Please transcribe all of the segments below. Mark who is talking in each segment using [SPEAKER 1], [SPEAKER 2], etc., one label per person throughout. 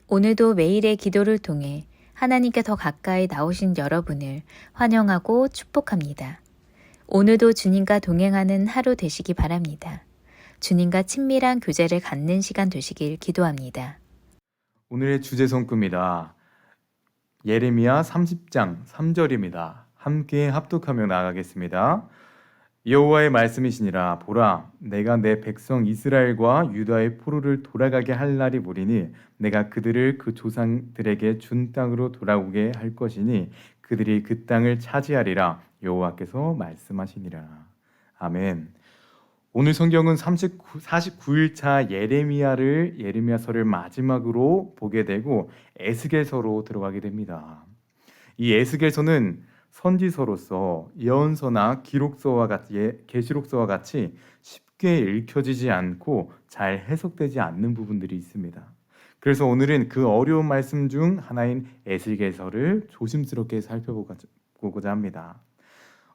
[SPEAKER 1] 오늘도 매일의 기도를 통해 하나님께 더 가까이 나오신 여러분을 환영하고 축복합니다. 오늘도 주님과 동행하는 하루 되시기 바랍니다. 주님과 친밀한 교제를 갖는 시간 되시길 기도합니다.
[SPEAKER 2] 오늘의 주제 성구입니다. 예레미야 30장 3절입니다. 함께 합독하며 나아가겠습니다. 여호와의 말씀이시니라. 보라, 내가 내 백성 이스라엘과 유다의 포로를 돌아가게 할 날이 오리니 내가 그들을 그 조상들에게 준 땅으로 돌아오게 할 것이니 그들이 그 땅을 차지하리라. 여호와께서 말씀하시니라. 아멘. 오늘 성경은 49일차 예레미야서를 마지막으로 보게 되고 에스겔서로 들어가게 됩니다. 이 에스겔서는 선지서로서 예언서나 기록서와 같이 계시록서와 같이 쉽게 읽혀지지 않고 잘 해석되지 않는 부분들이 있습니다. 그래서 오늘은 그 어려운 말씀 중 하나인 에스겔서를 조심스럽게 살펴보고자 합니다.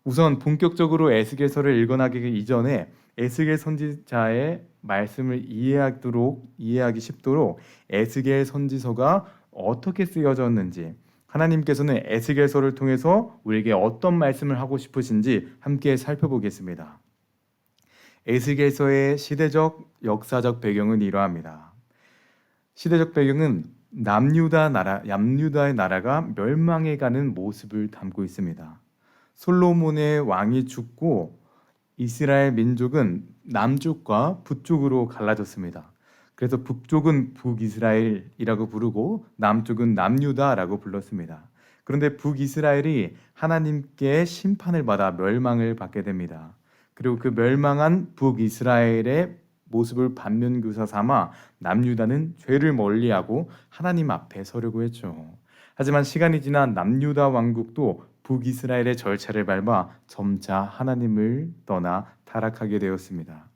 [SPEAKER 2] 우선 본격적으로 에스겔서를 읽어나가기 이전에 에스겔 선지자의 말씀을 이해하기 쉽도록 에스겔 선지서가 어떻게 쓰여졌는지, 하나님께서는 에스겔서를 통해서 우리에게 어떤 말씀을 하고 싶으신지 함께 살펴보겠습니다. 에스겔서의 시대적, 역사적 배경은 이러합니다. 시대적 배경은 남유다의 나라가 멸망해가는 모습을 담고 있습니다. 솔로몬의 왕이 죽고 이스라엘 민족은 남쪽과 북쪽으로 갈라졌습니다. 그래서 북쪽은 북이스라엘이라고 부르고 남쪽은 남유다라고 불렀습니다. 그런데 북이스라엘이 하나님께 심판을 받아 멸망을 받게 됩니다. 그리고 그 멸망한 북이스라엘의 모습을 반면교사 삼아 남유다는 죄를 멀리하고 하나님 앞에 서려고 했죠. 하지만 시간이 지나 남유다 왕국도 북이스라엘의 절차를 밟아 점차 하나님을 떠나 타락하게 되었습니다.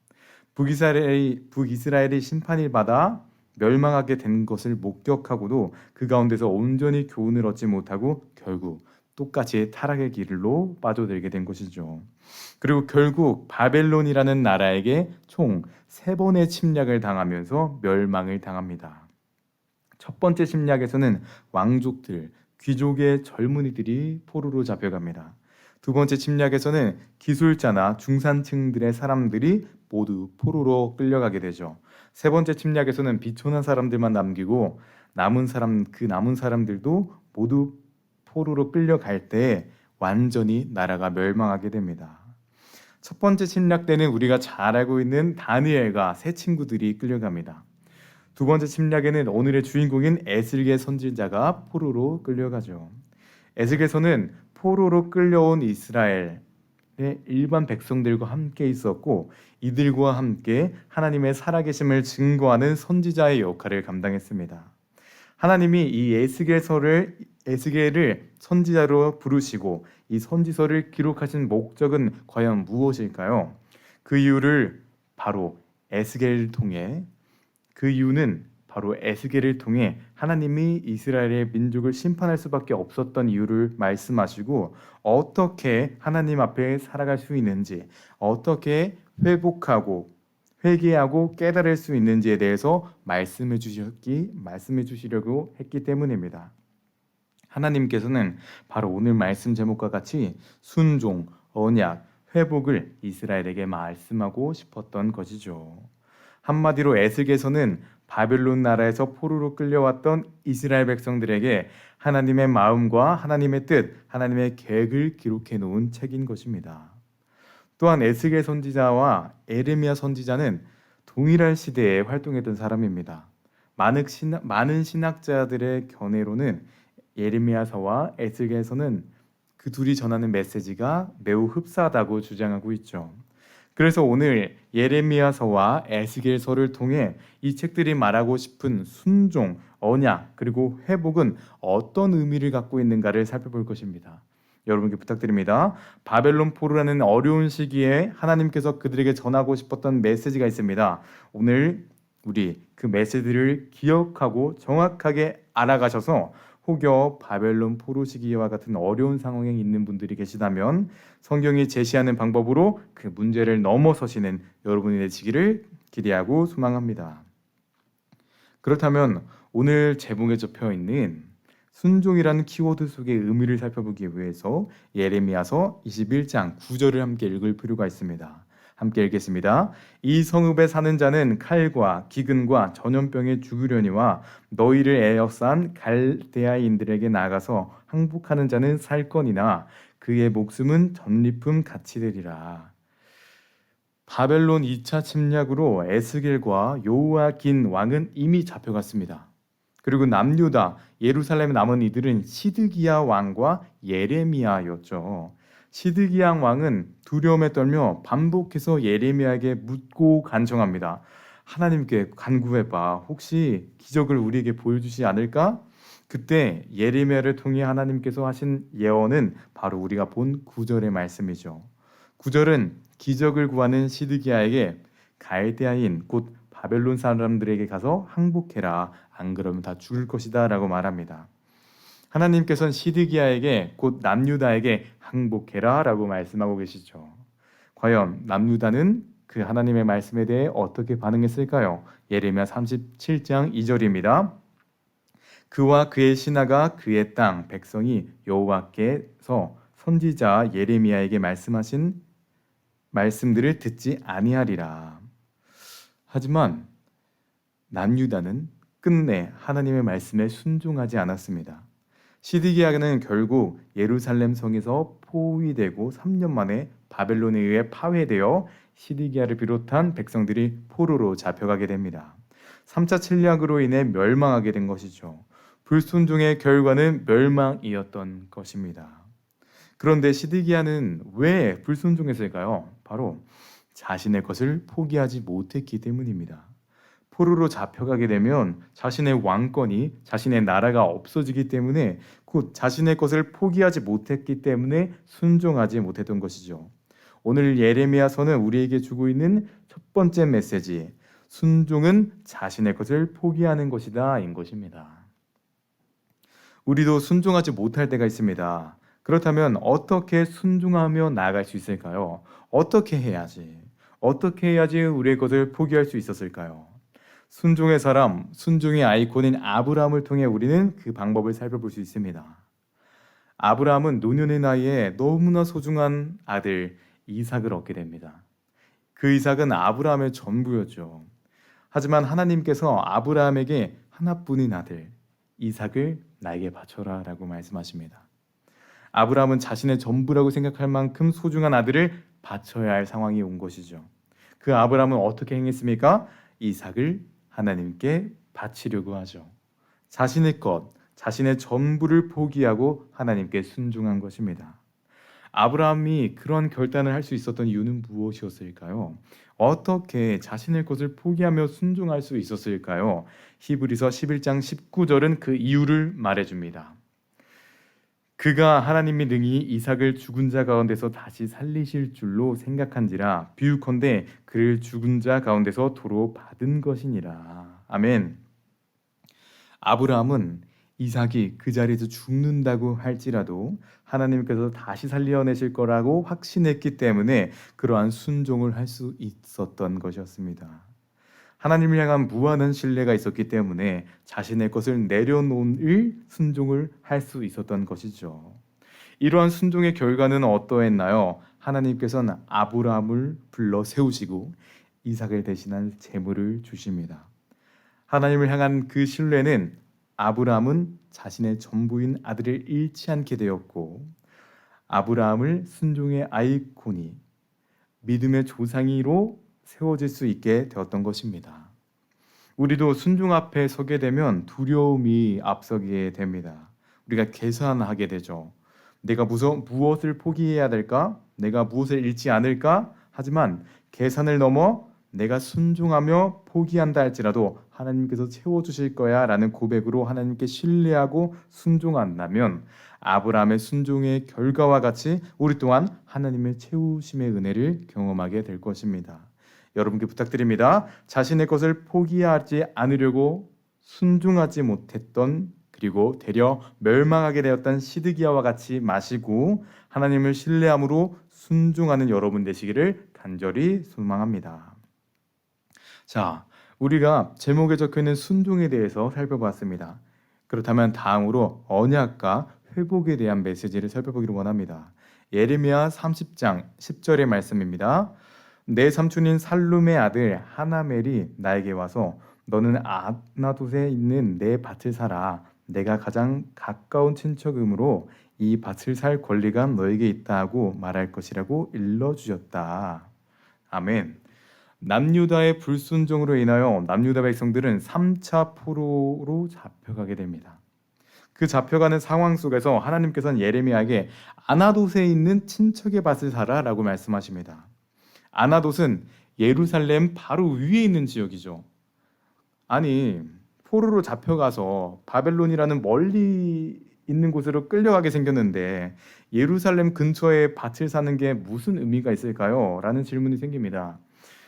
[SPEAKER 2] 북이스라엘이 심판을 받아 멸망하게 된 것을 목격하고도 그 가운데서 온전히 교훈을 얻지 못하고 결국 똑같이 타락의 길로 빠져들게 된 것이죠. 그리고 결국 바벨론이라는 나라에게 총 3번의 침략을 당하면서 멸망을 당합니다. 첫 번째 침략에서는 왕족들, 귀족의 젊은이들이 포로로 잡혀갑니다. 두 번째 침략에서는 기술자나 중산층들의 사람들이 모두 포로로 끌려가게 되죠. 세 번째 침략에서는 비천한 사람들만 남기고 남은 사람들도 모두 포로로 끌려갈 때 완전히 나라가 멸망하게 됩니다. 첫 번째 침략 때는 우리가 잘 알고 있는 다니엘과 세 친구들이 끌려갑니다. 두 번째 침략에는 오늘의 주인공인 에스겔 선지자가 포로로 끌려가죠. 에스겔서는 포로로 끌려온 이스라엘의 일반 백성들과 함께 있었고 이들과 함께 하나님의 살아계심을 증거하는 선지자의 역할을 감당했습니다. 하나님이 이 에스겔을 선지자로 부르시고 이 선지서를 기록하신 목적은 과연 무엇일까요? 그 이유는 바로 에스겔을 통해 하나님이 이스라엘의 민족을 심판할 수밖에 없었던 이유를 말씀하시고 어떻게 하나님 앞에 살아갈 수 있는지, 어떻게 회개하고 깨달을 수 있는지에 대해서 말씀해 주시려고 했기 때문입니다. 하나님께서는 바로 오늘 말씀 제목과 같이 순종, 언약, 회복을 이스라엘에게 말씀하고 싶었던 것이죠. 한마디로 에스겔서는 바벨론 나라에서 포로로 끌려왔던 이스라엘 백성들에게 하나님의 마음과 하나님의 뜻, 하나님의 계획을 기록해 놓은 책인 것입니다. 또한 에스겔 선지자와 예레미야 선지자는 동일한 시대에 활동했던 사람입니다. 많은 신학자들의 견해로는 예레미야서와 에스겔서는 그 둘이 전하는 메시지가 매우 흡사하다고 주장하고 있죠. 그래서 오늘 예레미야서와 에스겔서를 통해 이 책들이 말하고 싶은 순종, 언약, 그리고 회복은 어떤 의미를 갖고 있는가를 살펴볼 것입니다. 여러분께 부탁드립니다. 바벨론 포로라는 어려운 시기에 하나님께서 그들에게 전하고 싶었던 메시지가 있습니다. 오늘 우리 그 메시지를 기억하고 정확하게 알아가셔서 혹여 바벨론 포로 시기와 같은 어려운 상황에 있는 분들이 계시다면 성경이 제시하는 방법으로 그 문제를 넘어서시는 여러분이 되시기를 기대하고 소망합니다. 그렇다면 오늘 제목에 적혀 있는 순종이라는 키워드 속의 의미를 살펴보기 위해서 예레미야서 21장 9절을 함께 읽을 필요가 있습니다. 함께 읽겠습니다. 이 성읍에 사는 자는 칼과 기근과 전염병에 죽으려니와 너희를 에워싼 갈대아인들에게 나가서 항복하는 자는 살거니나 그의 목숨은 전리품 같이 되리라. 바벨론 2차 침략으로 에스겔과 요아긴 왕은 이미 잡혀갔습니다. 그리고 남유다, 예루살렘에 남은 이들은 시드기야 왕과 예레미야였죠. 시드기야 왕은 두려움에 떨며 반복해서 예레미야에게 묻고 간청합니다. 하나님께 간구해봐. 혹시 기적을 우리에게 보여주지 않을까? 그때 예레미야를 통해 하나님께서 하신 예언은 바로 우리가 본 9절의 말씀이죠. 9절은 기적을 구하는 시드기야에게 갈대아인 곧 바벨론 사람들에게 가서 항복해라. 안 그러면 다 죽을 것이다 라고 말합니다. 하나님께서는 시드기야에게 곧 남유다에게 항복해라 라고 말씀하고 계시죠. 과연 남유다는 그 하나님의 말씀에 대해 어떻게 반응했을까요? 예레미야 37장 2절입니다. 그와 그의 신하가 그의 땅 백성이 여호와께서 선지자 예레미야에게 말씀하신 말씀들을 듣지 아니하리라. 하지만 남유다는 끝내 하나님의 말씀에 순종하지 않았습니다. 시드기야는 결국 예루살렘 성에서 포위되고 3년 만에 바벨론에 의해 파괴되어 시드기야를 비롯한 백성들이 포로로 잡혀가게 됩니다. 3차 침략으로 인해 멸망하게 된 것이죠. 불순종의 결과는 멸망이었던 것입니다. 그런데 시드기야는 왜 불순종했을까요? 바로 자신의 것을 포기하지 못했기 때문입니다. 포로로 잡혀가게 되면 자신의 왕권이, 자신의 나라가 없어지기 때문에 곧 자신의 것을 포기하지 못했기 때문에 순종하지 못했던 것이죠. 오늘 예레미야서는 우리에게 주고 있는 첫 번째 메시지, 순종은 자신의 것을 포기하는 것이다 인 것입니다. 우리도 순종하지 못할 때가 있습니다. 그렇다면 어떻게 순종하며 나아갈 수 있을까요? 어떻게 해야지 우리의 것을 포기할 수 있었을까요? 순종의 사람, 순종의 아이콘인 아브라함을 통해 우리는 그 방법을 살펴볼 수 있습니다. 아브라함은 노년의 나이에 너무나 소중한 아들 이삭을 얻게 됩니다. 그 이삭은 아브라함의 전부였죠. 하지만 하나님께서 아브라함에게 하나뿐인 아들 이삭을 나에게 바쳐라 라고 말씀하십니다. 아브라함은 자신의 전부라고 생각할 만큼 소중한 아들을 바쳐야 할 상황이 온 것이죠. 그 아브라함은 어떻게 행했습니까? 이삭을 하나님께 바치려고 하죠. 자신의 것, 자신의 전부를 포기하고 하나님께 순종한 것입니다. 아브라함이 그런 결단을 할 수 있었던 이유는 무엇이었을까요? 어떻게 자신의 것을 포기하며 순종할 수 있었을까요? 히브리서 11장 19절은 그 이유를 말해줍니다. 그가 하나님이 능히 이삭을 죽은 자 가운데서 다시 살리실 줄로 생각한지라 비유컨대 그를 죽은 자 가운데서 도로 받은 것이니라. 아멘. 아브라함은 이삭이 그 자리에서 죽는다고 할지라도 하나님께서 다시 살려내실 거라고 확신했기 때문에 그러한 순종을 할 수 있었던 것이었습니다. 하나님을 향한 무한한 신뢰가 있었기 때문에 자신의 것을 내려놓을 순종을 할 수 있었던 것이죠. 이러한 순종의 결과는 어떠했나요? 하나님께서는 아브라함을 불러 세우시고 이삭을 대신한 제물을 주십니다. 하나님을 향한 그 신뢰는 아브라함은 자신의 전부인 아들을 잃지 않게 되었고 아브라함을 순종의 아이콘이 믿음의 조상이로 세워질 수 있게 되었던 것입니다. 우리도 순종 앞에 서게 되면 두려움이 앞서게 됩니다. 우리가 계산하게 되죠. 내가 무엇을 포기해야 될까? 내가 무엇을 잃지 않을까? 하지만 계산을 넘어 내가 순종하며 포기한다 할지라도 하나님께서 채워주실 거야 라는 고백으로 하나님께 신뢰하고 순종한다면 아브라함의 순종의 결과와 같이 우리 또한 하나님의 채우심의 은혜를 경험하게 될 것입니다. 여러분께 부탁드립니다. 자신의 것을 포기하지 않으려고 순종하지 못했던 그리고 되려 멸망하게 되었던 시드기야와 같이 마시고 하나님을 신뢰함으로 순종하는 여러분 되시기를 간절히 소망합니다. 자, 우리가 제목에 적혀있는 순종에 대해서 살펴봤습니다. 그렇다면 다음으로 언약과 회복에 대한 메시지를 살펴보기를 원합니다. 예레미야 30장 10절의 말씀입니다. 내 삼촌인 살룸의 아들 하나멜이 나에게 와서 너는 아나돗에 있는 내 밭을 사라. 내가 가장 가까운 친척이므로 이 밭을 살 권리가 너에게 있다 하고 말할 것이라고 일러주셨다. 아멘. 남유다의 불순종으로 인하여 남유다 백성들은 3차 포로로 잡혀가게 됩니다. 그 잡혀가는 상황 속에서 하나님께서는 예레미야에게 아나돗에 있는 친척의 밭을 사라라고 말씀하십니다. 아나돗은 예루살렘 바로 위에 있는 지역이죠. 아니, 포로로 잡혀가서 바벨론이라는 멀리 있는 곳으로 끌려가게 생겼는데 예루살렘 근처에 밭을 사는 게 무슨 의미가 있을까요? 라는 질문이 생깁니다.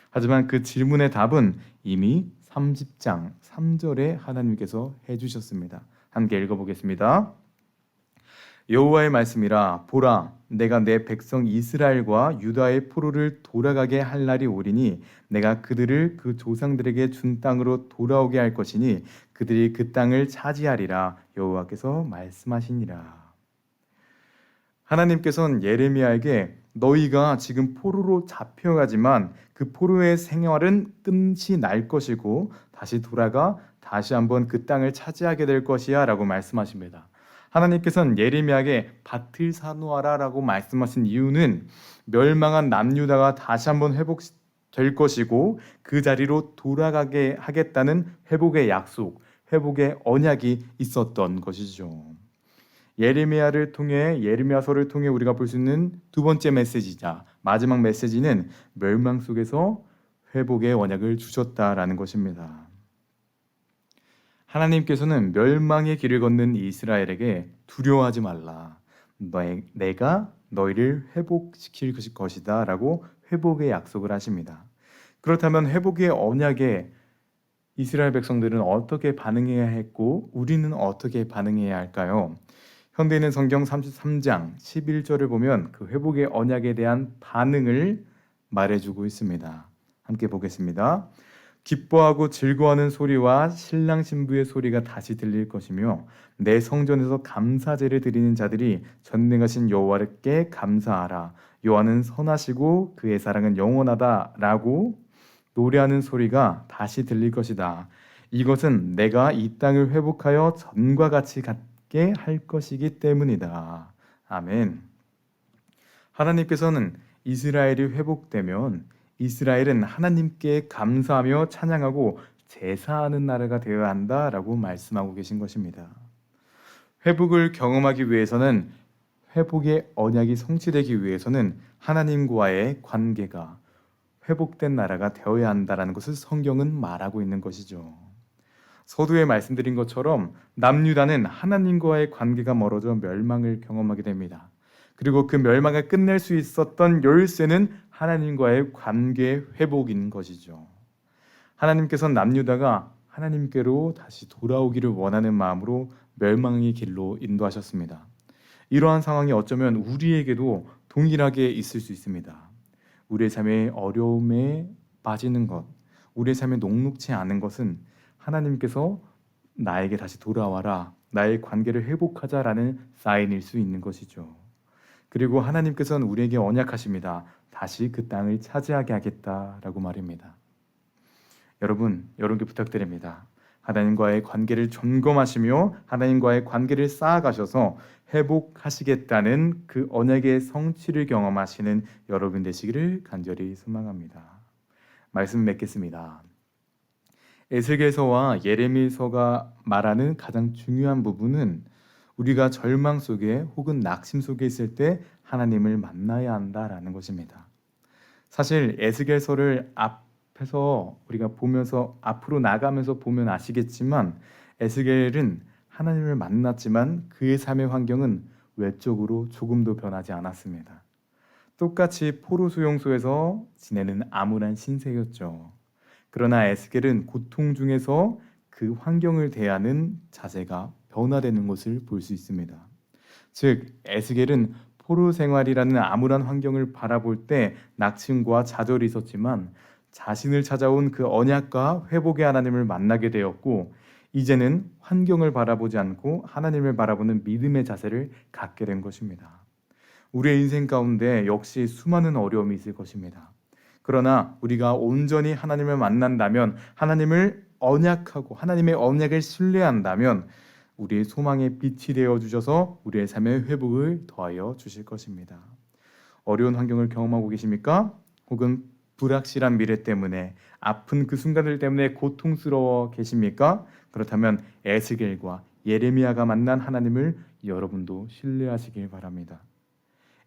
[SPEAKER 2] 하지만 그 질문의 답은 이미 30장 3절에 하나님께서 해주셨습니다. 함께 읽어보겠습니다. 여호와의 말씀이라 보라 내가 내 백성 이스라엘과 유다의 포로를 돌아가게 할 날이 오리니 내가 그들을 그 조상들에게 준 땅으로 돌아오게 할 것이니 그들이 그 땅을 차지하리라 여호와께서 말씀하시니라. 하나님께서는 예레미야에게 너희가 지금 포로로 잡혀가지만 그 포로의 생활은 끝이 날 것이고 다시 돌아가 다시 한번 그 땅을 차지하게 될 것이야 라고 말씀하십니다. 하나님께서는 예레미야에게 밭을 사놓아라 라고 말씀하신 이유는 멸망한 남유다가 다시 한번 회복될 것이고 그 자리로 돌아가게 하겠다는 회복의 약속, 회복의 언약이 있었던 것이죠. 예레미야서를 통해 우리가 볼 수 있는 두 번째 메시지자 마지막 메시지는 멸망 속에서 회복의 언약을 주셨다라는 것입니다. 하나님께서는 멸망의 길을 걷는 이스라엘에게 두려워하지 말라. 내가 너희를 회복시킬 것이다 라고 회복의 약속을 하십니다. 그렇다면 회복의 언약에 이스라엘 백성들은 어떻게 반응해야 했고 우리는 어떻게 반응해야 할까요? 현대인은 성경 33장 11절을 보면 그 회복의 언약에 대한 반응을 말해주고 있습니다. 함께 보겠습니다. 기뻐하고 즐거워하는 소리와 신랑 신부의 소리가 다시 들릴 것이며 내 성전에서 감사제를 드리는 자들이 전능하신 여호와께 감사하라. 여호와는 선하시고 그의 사랑은 영원하다 라고 노래하는 소리가 다시 들릴 것이다. 이것은 내가 이 땅을 회복하여 전과 같이 갖게 할 것이기 때문이다. 아멘. 하나님께서는 이스라엘이 회복되면 이스라엘은 하나님께 감사하며 찬양하고 제사하는 나라가 되어야 한다라고 말씀하고 계신 것입니다. 회복을 경험하기 위해서는 회복의 언약이 성취되기 위해서는 하나님과의 관계가 회복된 나라가 되어야 한다라는 것을 성경은 말하고 있는 것이죠. 서두에 말씀드린 것처럼 남유다는 하나님과의 관계가 멀어져 멸망을 경험하게 됩니다. 그리고 그 멸망을 끝낼 수 있었던 열쇠는 하나님과의 관계 회복인 것이죠. 하나님께서는 남유다가 하나님께로 다시 돌아오기를 원하는 마음으로 멸망의 길로 인도하셨습니다. 이러한 상황이 어쩌면 우리에게도 동일하게 있을 수 있습니다. 우리의 삶의 어려움에 빠지는 것, 우리의 삶에 녹록치 않은 것은 하나님께서 나에게 다시 돌아와라, 나의 관계를 회복하자라는 사인일 수 있는 것이죠. 그리고 하나님께서는 우리에게 언약하십니다. 다시 그 땅을 차지하게 하겠다라고 말입니다. 여러분께 부탁드립니다. 하나님과의 관계를 점검하시며 하나님과의 관계를 쌓아가셔서 회복하시겠다는 그 언약의 성취를 경험하시는 여러분 되시기를 간절히 소망합니다. 말씀 맺겠습니다. 에스겔서와 예레미야서가 말하는 가장 중요한 부분은 우리가 절망 속에 혹은 낙심 속에 있을 때 하나님을 만나야 한다라는 것입니다. 사실 에스겔서를 앞에서 우리가 보면서 앞으로 나가면서 보면 아시겠지만 에스겔은 하나님을 만났지만 그의 삶의 환경은 외적으로 조금도 변하지 않았습니다. 똑같이 포로 수용소에서 지내는 암울한 신세였죠. 그러나 에스겔은 고통 중에서 그 환경을 대하는 자세가 변화되는 것을 볼 수 있습니다. 즉 에스겔은 포로 생활이라는 암울한 환경을 바라볼 때 낙심과 좌절이 있었지만 자신을 찾아온 그 언약과 회복의 하나님을 만나게 되었고 이제는 환경을 바라보지 않고 하나님을 바라보는 믿음의 자세를 갖게 된 것입니다. 우리의 인생 가운데 역시 수많은 어려움이 있을 것입니다. 그러나 우리가 온전히 하나님을 만난다면, 하나님을 언약하고 하나님의 언약을 신뢰한다면 우리의 소망의 빛이 되어 주셔서 우리의 삶의 회복을 더하여 주실 것입니다. 어려운 환경을 경험하고 계십니까? 혹은 불확실한 미래 때문에, 아픈 그 순간들 때문에 고통스러워 계십니까? 그렇다면 에스겔과 예레미야가 만난 하나님을 여러분도 신뢰하시길 바랍니다.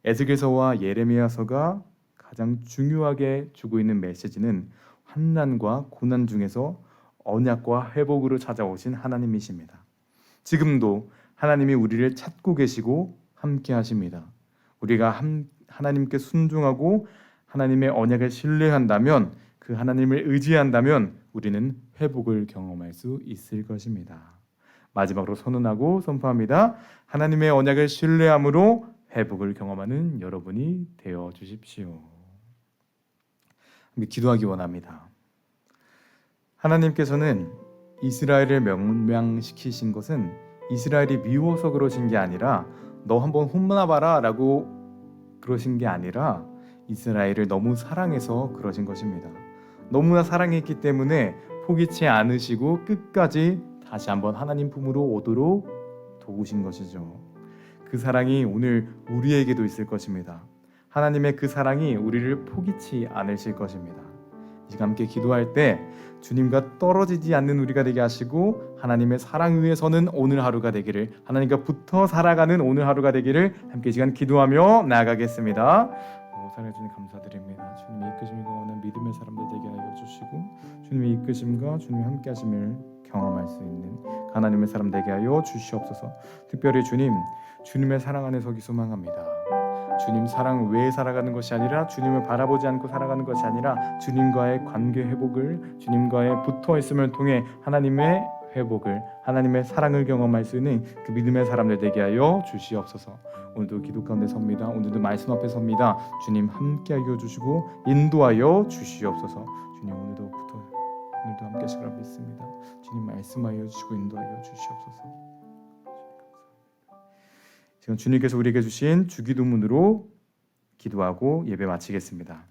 [SPEAKER 2] 에스겔서와 예레미야서가 가장 중요하게 주고 있는 메시지는 환난과 고난 중에서 언약과 회복으로 찾아오신 하나님이십니다. 지금도 하나님이 우리를 찾고 계시고 함께 하십니다. 우리가 하나님께 순종하고 하나님의 언약을 신뢰한다면, 그 하나님을 의지한다면 우리는 회복을 경험할 수 있을 것입니다. 마지막으로 선언하고 선포합니다. 하나님의 언약을 신뢰함으로 회복을 경험하는 여러분이 되어 주십시오. 기도하기 원합니다. 하나님께서는 이스라엘을 멸망시키신 것은 이스라엘이 미워서 그러신 게 아니라 너 한번 혼나봐라 라고 그러신 게 아니라 이스라엘을 너무 사랑해서 그러신 것입니다. 너무나 사랑했기 때문에 포기치 않으시고 끝까지 다시 한번 하나님 품으로 오도록 도우신 것이죠. 그 사랑이 오늘 우리에게도 있을 것입니다. 하나님의 그 사랑이 우리를 포기치 않으실 것입니다. 이 시간 함께 기도할 때 주님과 떨어지지 않는 우리가 되게 하시고 하나님의 사랑 위에 서는 오늘 하루가 되기를, 하나님과 붙어 살아가는 오늘 하루가 되기를 함께 이 시간 기도하며 나아가겠습니다. 사랑해 주님 감사드립니다. 주님의 이끄심과 원하는 믿음의 사람들 되게 하여 주시고 주님의 이끄심과 주님의 함께 하심을 경험할 수 있는 하나님의 사람 되게 하여 주시옵소서. 특별히 주님의 사랑 안에 서기 소망합니다. 주님 사랑 외에 살아가는 것이 아니라, 주님을 바라보지 않고 살아가는 것이 아니라 주님과의 관계 회복을, 주님과의 붙어 있음을 통해 하나님의 회복을, 하나님의 사랑을 경험할 수 있는 그 믿음의 사람들 되게 하여 주시옵소서. 오늘도 기도 가운데 섭니다. 오늘도 말씀 앞에 섭니다. 주님 함께하여 주시고 인도하여 주시옵소서. 주님 오늘도 함께 하시리라 믿습니다. 주님 말씀하여 주시고 인도하여 주시옵소서. 지금 주님께서 우리에게 주신 주기도문으로 기도하고 예배 마치겠습니다.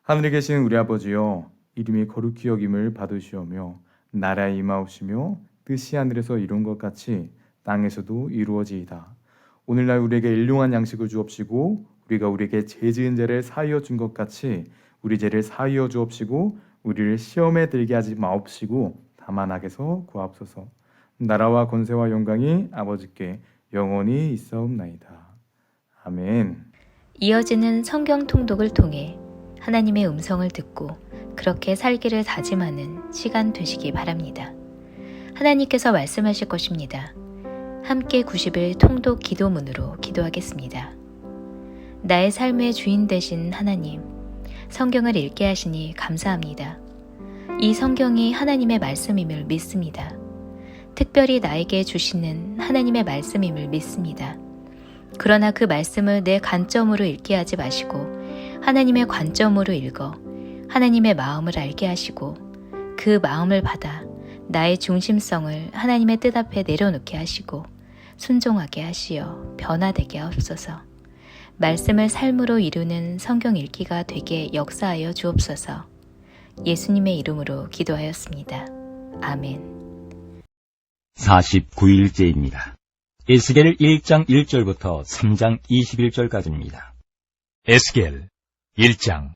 [SPEAKER 2] 하늘에 계신 우리 아버지여, 이름이 거룩히 여김을 받으시오며 나라에 임하옵시며 뜻이 하늘에서 이룬 것 같이 땅에서도 이루어지이다. 오늘날 우리에게 일용한 양식을 주옵시고 우리가 우리에게 죄 지은 죄를 사하여 준 것 같이 우리 죄를 사하여 주옵시고 우리를 시험에 들게 하지 마옵시고 다만 악에서 구하옵소서. 나라와 권세와 영광이 아버지께 영원히 있사옵나이다. 아멘.
[SPEAKER 1] 이어지는 성경 통독을 통해 하나님의 음성을 듣고 그렇게 살기를 다짐하는 시간 되시기 바랍니다. 하나님께서 말씀하실 것입니다. 함께 90일 통독 기도문으로 기도하겠습니다. 나의 삶의 주인 되신 하나님, 성경을 읽게 하시니 감사합니다. 이 성경이 하나님의 말씀임을 믿습니다. 특별히 나에게 주시는 하나님의 말씀임을 믿습니다. 그러나 그 말씀을 내 관점으로 읽게 하지 마시고 하나님의 관점으로 읽어 하나님의 마음을 알게 하시고 그 마음을 받아 나의 중심성을 하나님의 뜻 앞에 내려놓게 하시고 순종하게 하시어 변화되게 하옵소서. 말씀을 삶으로 이루는 성경 읽기가 되게 역사하여 주옵소서. 예수님의 이름으로 기도하였습니다. 아멘.
[SPEAKER 3] 49일째입니다. 에스겔 1장 1절부터 3장 21절까지입니다.
[SPEAKER 4] 에스겔 1장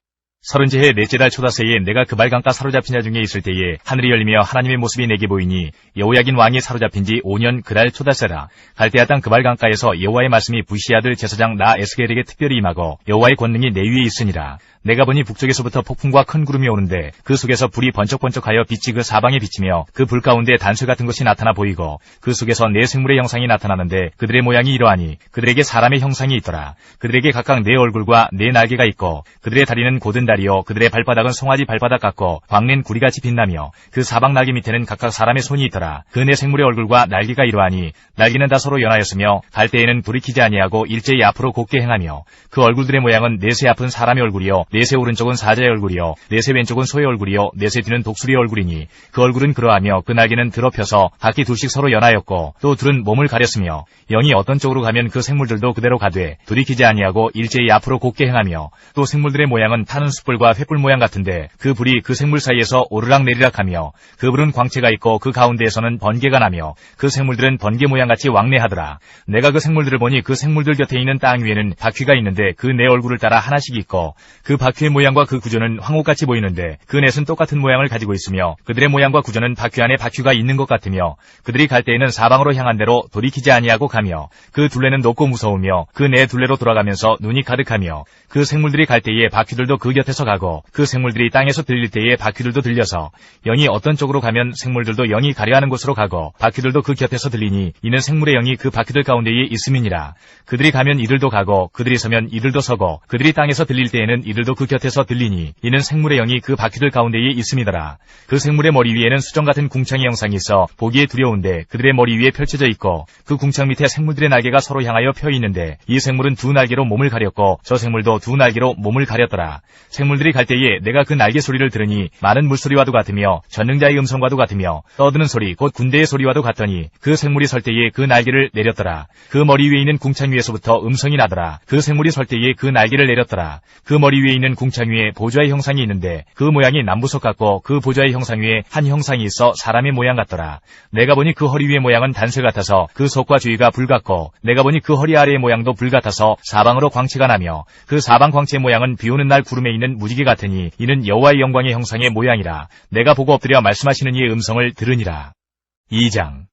[SPEAKER 4] 30해 넷째 달 초다새에 내가 그발강가 사로잡힌 자 중에 있을 때에 하늘이 열리며 하나님의 모습이 내게 보이니 여호야긴 왕이 사로잡힌 지 5년 그달 초다새라. 갈대아 땅 그발강가에서 여호와의 말씀이 부시 아들 제사장 나 에스겔에게 특별히 임하고 여호와의 권능이 내 위에 있으니라. 내가 보니 북쪽에서부터 폭풍과 큰 구름이 오는데 그 속에서 불이 번쩍번쩍하여 빛이 그 사방에 비치며 그 불 가운데 단술 같은 것이 나타나 보이고 그 속에서 네 생물의 형상이 나타나는데 그들의 모양이 이러하니 그들에게 사람의 형상이 있더라. 그들에게 각각 네 얼굴과 네 날개가 있고 그들의 다리는 고든 다리요 그들의 발바닥은 송아지 발바닥 같고 광낸 구리같이 빛나며 그 사방 날개 밑에는 각각 사람의 손이 있더라. 그 네 생물의 얼굴과 날개가 이러하니 날개는 다 서로 연하였으며 갈 때에는 돌이키지 아니하고 일제히 앞으로 곧게 행하며 그 얼굴들의 모양은 넷의 아픈 사람의 얼굴이요 넷의 오른쪽은 사자의 얼굴이요 넷의 왼쪽은 소의 얼굴이요 넷의 뒤는 독수리의 얼굴이니 그 얼굴은 그러하며 그 날개는 드러펴서 각기 둘씩 서로 연하였고 또 둘은 몸을 가렸으며 영이 어떤 쪽으로 가면 그 생물들도 그대로 가되 돌이키지 아니하고 일제히 앞으로 곧게 행하며 또 생물들의 모양은 타는 숯불과 횃불 모양 같은데 그 불이 그 생물 사이에서 오르락 내리락 하며 그 불은 광채가 있고 그 가운데에서는 번개가 나며 그 생물들은 번개 모양같이 왕래하더라. 내가 그 생물들을 보니 그 생물들 곁에 있는 땅 위에는 바퀴가 있는데 그 네 얼굴을 따라 하나씩 있고 그 바퀴의 모양과 그 구조는 황옥같이 보이는데 그 넷은 똑같은 모양을 가지고 있으며 그들의 모양과 구조는 바퀴 안에 바퀴가 있는 것 같으며 그들이 갈 때에는 사방으로 향한 대로 돌이키지 아니하고 가며 그 둘레는 높고 무서우며 그 네 둘레로 돌아가면서 눈이 가득하며 그 생물들이 갈 때에 바퀴들도 그 곁에서 가고 그 생물들이 땅에서 들릴 때에 바퀴들도 들려서 영이 어떤 쪽으로 가면 생물들도 영이 가려하는 곳으로 가고 바퀴들도 그 곁에서 들리니 이는 생물의 영이 그 바퀴들 가운데에 있음이니라. 그들이 가면 이들도 가고 그들이 서면 이들도 서고 그들이 땅에서 들릴 때에는 이들도 그 곁에서 들리니 이는 생물의 영이 그 바퀴들 가운데에 있음이더라. 그 생물의 머리 위에는 수정 같은 궁창의 형상이 있어 보기에 두려운데 그들의 머리 위에 펼쳐져 있고 그 궁창 밑에 생물들의 날개가 서로 향하여 펴 있는데 이 생물은 두 날개로 몸을 가렸고 저 생물도 두 날개로 몸을 가렸더라. 생물들이 갈 때에 내가 그 날개 소리를 들으니 많은 물소리와도 같으며 전능자의 음성과도 같으며 떠드는 소리 곧 군대의 소리와도 같더니 그 생물이 설 때에 그 날개를 내렸더라. 그 머리 위에 있는 궁창 위에서부터 음성이 나더라. 그 생물이 설 때에 그 날개를 내렸더라. 그 머리 위에 있는 궁창 위에 보좌의 형상이 있는데 그 모양이 남부석 같고 그 보좌의 형상 위에 한 형상이 있어 사람의 모양 같더라. 내가 보니 그 허리 위의 모양은 단쇠 같아서 그 속과 주위가 불 같고 내가 보니 그 허리 아래의 모양도 불 같아서 사방으로 광채가 나며 그 사방 광채의 모양은 비오는 날 구름에 있는 무지개 같으니 이는 여호와의 영광의 형상의 모양이라. 내가 보고 엎드려 말씀하시는 이의 음성을 들으니라. 2장.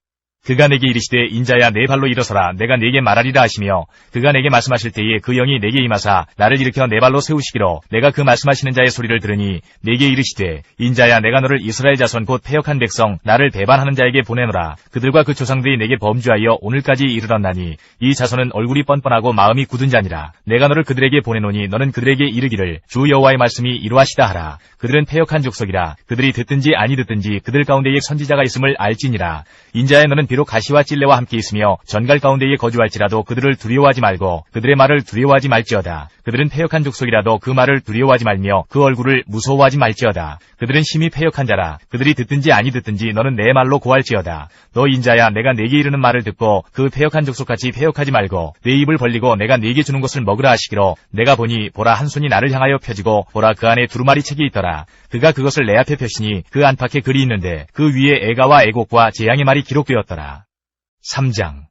[SPEAKER 4] 그가 내게 이르시되 인자야 내 발로 일어서라 내가 네게 말하리라 하시며 그가 내게 말씀하실 때에 그 영이 내게 임하사 나를 일으켜 내 발로 세우시기로 내가 그 말씀하시는 자의 소리를 들으니 내게 이르시되 인자야 내가 너를 이스라엘 자손 곧 패역한 백성 나를 배반하는 자에게 보내노라. 그들과 그 조상들이 내게 범죄하여 오늘까지 이르렀나니 이 자손은 얼굴이 뻔뻔하고 마음이 굳은 자니라. 내가 너를 그들에게 보내노니 너는 그들에게 이르기를 주 여호와의 말씀이 이루하시다 하라. 그들은 패역한 족속이라. 그들이 듣든지 아니 듣든지 그들 가운데에 선지자가 있음을 알지니라. 인자야 너는 비록 가시와 찔레와 함께 있으며 전갈 가운데에 거주할지라도 그들을 두려워하지 말고 그들의 말을 두려워하지 말지어다. 그들은 패역한 족속이라도 그 말을 두려워하지 말며 그 얼굴을 무서워하지 말지어다. 그들은 심히 패역한 자라. 그들이 듣든지 아니 듣든지 너는 내 말로 고할지어다. 너 인자야 내가 네게 이르는 말을 듣고 그 패역한 족속같이 패역하지 말고 내 입을 벌리고 내가 네게 주는 것을 먹으라 하시기로 내가 보니 보라 한 손이 나를 향하여 펴지고 보라 그 안에 두루마리 책이 있더라. 그가 그것을 내 앞에 펴시니 그 안팎에 글이 있는데 그 위에 애가와 애곡과 재앙의 말이 기록되었더라. 3장.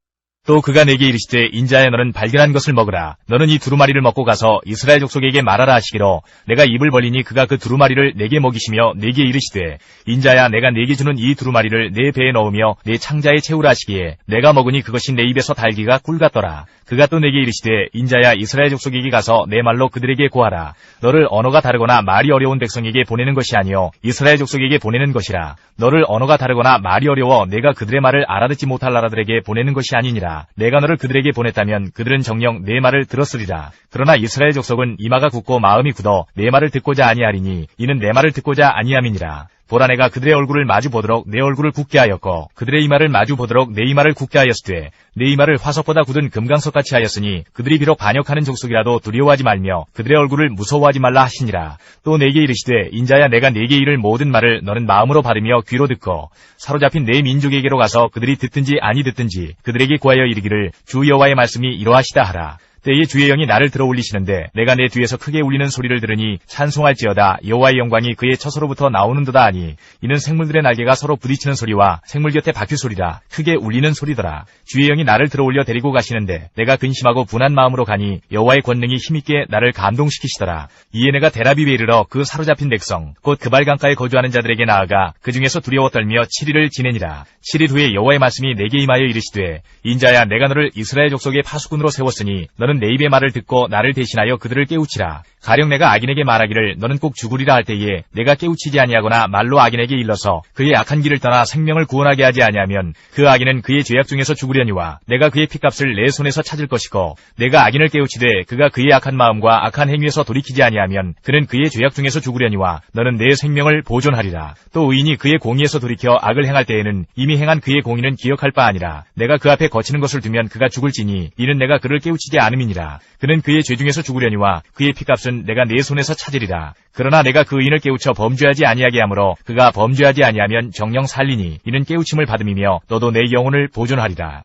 [SPEAKER 4] 또 그가 내게 이르시되 인자야 너는 발견한 것을 먹으라. 너는 이 두루마리를 먹고 가서 이스라엘 족속에게 말하라 하시기로 내가 입을 벌리니 그가 그 두루마리를 내게 먹이시며 내게 이르시되 인자야 내가 네게 주는 이 두루마리를 내 배에 넣으며 내 창자에 채우라 하시기에 내가 먹으니 그것이 내 입에서 달기가 꿀 같더라. 그가 또 내게 이르시되 인자야 이스라엘 족속에게 가서 내 말로 그들에게 고하라. 너를 언어가 다르거나 말이 어려운 백성에게 보내는 것이 아니요 이스라엘 족속에게 보내는 것이라. 너를 언어가 다르거나 말이 어려워 내가 그들의 말을 알아듣지 못할 나라들에게 보내는 것이 아니니라. 내가 너를 그들에게 보냈다면 그들은 정녕 내 말을 들었으리라. 그러나 이스라엘 족속은 이마가 굳고 마음이 굳어 내 말을 듣고자 아니하리니 이는 내 말을 듣고자 아니함이니라. 보라 내가 그들의 얼굴을 마주 보도록 내 얼굴을 굳게 하였고 그들의 이마를 마주 보도록 내 이마를 굳게 하였으되 내 이마를 화석보다 굳은 금강석같이 하였으니 그들이 비록 반역하는 족속이라도 두려워하지 말며 그들의 얼굴을 무서워하지 말라 하시니라. 또 내게 이르시되 인자야 내가 네게 이를 모든 말을 너는 마음으로 받으며 귀로 듣고 사로잡힌 내 민족에게로 가서 그들이 듣든지 아니 듣든지 그들에게 구하여 이르기를 주 여호와의 말씀이 이러하시다 하라. 때에 주의 영이 나를 들어 올리시는데 내가 내 뒤에서 크게 울리는 소리를 들으니 찬송할지어다 여호와의 영광이 그의 처소로부터 나오는도다 하니 이는 생물들의 날개가 서로 부딪히는 소리와 생물 곁에 바퀴 소리라. 크게 울리는 소리더라. 주의 영이 나를 들어 올려 데리고 가시는데 내가 근심하고 분한 마음으로 가니 여호와의 권능이 힘있게 나를 감동시키시더라. 이에 내가 데라비브에 이르러 그 사로잡힌 백성 곧 그발 강가에 거주하는 자들에게 나아가 그 중에서 두려워 떨며 7일을 지내니라. 7일 후에 여호와의 말씀이 내게 임하여 이르시되 인자야 내가 너를 이스라엘 족속의 파수꾼으로 세웠으니 너는 내 입의 말을 듣고 나를 대신하여 그들을 깨우치라. 가령 내가 악인에게 말하기를 너는 꼭 죽으리라 할 때에 내가 깨우치지 아니하거나 말로 악인에게 일러서 그의 악한 길을 떠나 생명을 구원하게 하지 아니하면 그 악인은 그의 죄악 중에서 죽으려니와 내가 그의 핏값을 내 손에서 찾을 것이고 내가 악인을 깨우치되 그가 그의 악한 마음과 악한 행위에서 돌이키지 아니하면 그는 그의 죄악 중에서 죽으려니와 너는 내 생명을 보존하리라. 또 의인이 그의 공의에서 돌이켜 악을 행할 때에는 이미 행한 그의 공의는 기억할 바 아니라 내가 그 앞에 거치는 것을 두면 그가 죽을지니 이는 내가 그를 깨우치지 않음이니라. 그는 그의 죄 중에서 죽으려니와 그의 핏값은 것은 내가 내 손에서 찾으리라. 그러나 내가 그 의인을 깨우쳐 범죄하지 아니하게 하므로 그가 범죄하지 아니하면 정령 살리니 이는 깨우침을 받음이며 너도 내 영혼을 보존하리라.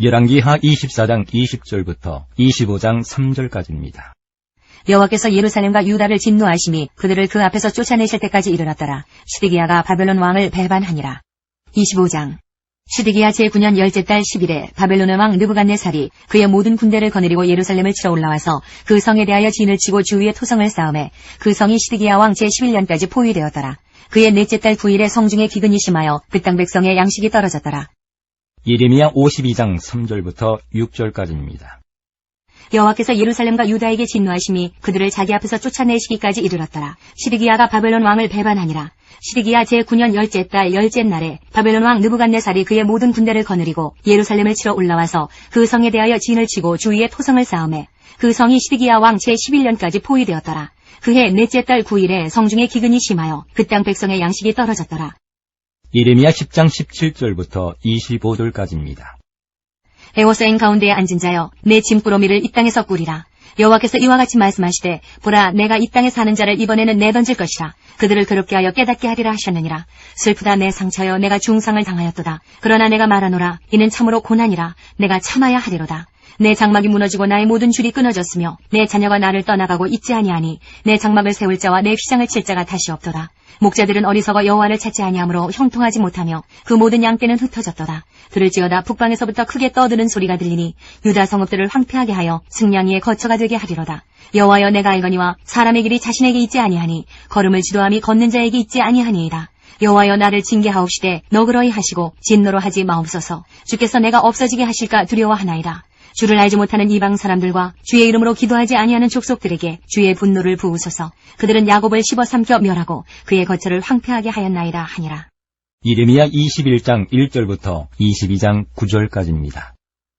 [SPEAKER 3] 열왕기하 24장 20절부터 25장 3절까지입니다.
[SPEAKER 5] 여호와께서 예루살렘과 유다를 진노하심이 그들을 그 앞에서 쫓아내실 때까지 이르렀더라. 시드기야가 바벨론 왕을 배반하니라. 25장 시드기야 제9년 열째 달 10일에 바벨론의 왕 느부갓네살이 그의 모든 군대를 거느리고 예루살렘을 치러 올라와서 그 성에 대하여 진을 치고 주위에 토성을 쌓음에 그 성이 시드기야 왕 제11년까지 포위되었더라. 그의 넷째 달 9일에 성중에 기근이 심하여 그 땅 백성의 양식이 떨어졌더라.
[SPEAKER 3] 예레미야 52장 3절부터 6절까지입니다.
[SPEAKER 5] 여호와께서 예루살렘과 유다에게 진노하심이 그들을 자기 앞에서 쫓아내시기까지 이르렀더라. 시드기야가 바벨론 왕을 배반하니라. 시드기야 제9년 열째 달 열째 날에 바벨론 왕 느부갓네살이 그의 모든 군대를 거느리고 예루살렘을 치러 올라와서 그 성에 대하여 진을 치고 주위에 토성을 쌓음에 그 성이 시드기야 왕 제11년까지 포위되었더라. 그해 넷째 달 9일에 성중에 기근이 심하여 그 땅 백성의 양식이 떨어졌더라.
[SPEAKER 3] 예레미야 10장 17절부터 25절까지입니다.
[SPEAKER 5] 에워싸인 가운데에 앉은 자여 내 짐꾸러미를 이 땅에서 꾸리라. 여호와께서 이와 같이 말씀하시되 보라 내가 이 땅에 사는 자를 이번에는 내던질 것이라. 그들을 괴롭게 하여 깨닫게 하리라 하셨느니라. 슬프다 내 상처여 내가 중상을 당하였도다. 그러나 내가 말하노라 이는 참으로 고난이라. 내가 참아야 하리로다. 내 장막이 무너지고 나의 모든 줄이 끊어졌으며 내 자녀가 나를 떠나가고 있지 아니하니 내 장막을 세울 자와 내 휘장을 칠 자가 다시 없도다. 목자들은 어리석어 여호와를 찾지 아니하므로 형통하지 못하며 그 모든 양떼는 흩어졌도다. 들을지어다 북방에서부터 크게 떠드는 소리가 들리니 유다 성읍들을 황폐하게 하여 승냥이의 거처가 되게 하리로다. 여호와여 내가 알거니와 사람의 길이 자신에게 있지 아니하니 걸음을 지도함이 걷는 자에게 있지 아니하니이다. 여호와여 나를 징계하옵시되 너그러이 하시고 진노로 하지 마옵소서. 주께서 내가 없어지게 하실까 두려워하나이다. 주를 알지 못하는 이방 사람들과 주의 이름으로 기도하지 아니하는 족속들에게 주의 분노를 부으소서. 그들은 야곱을 씹어삼켜 멸하고 그의 거처를 황폐하게 하였나이다 하니라.
[SPEAKER 3] 예레미야 21장 1절부터 22장 9절까지입니다.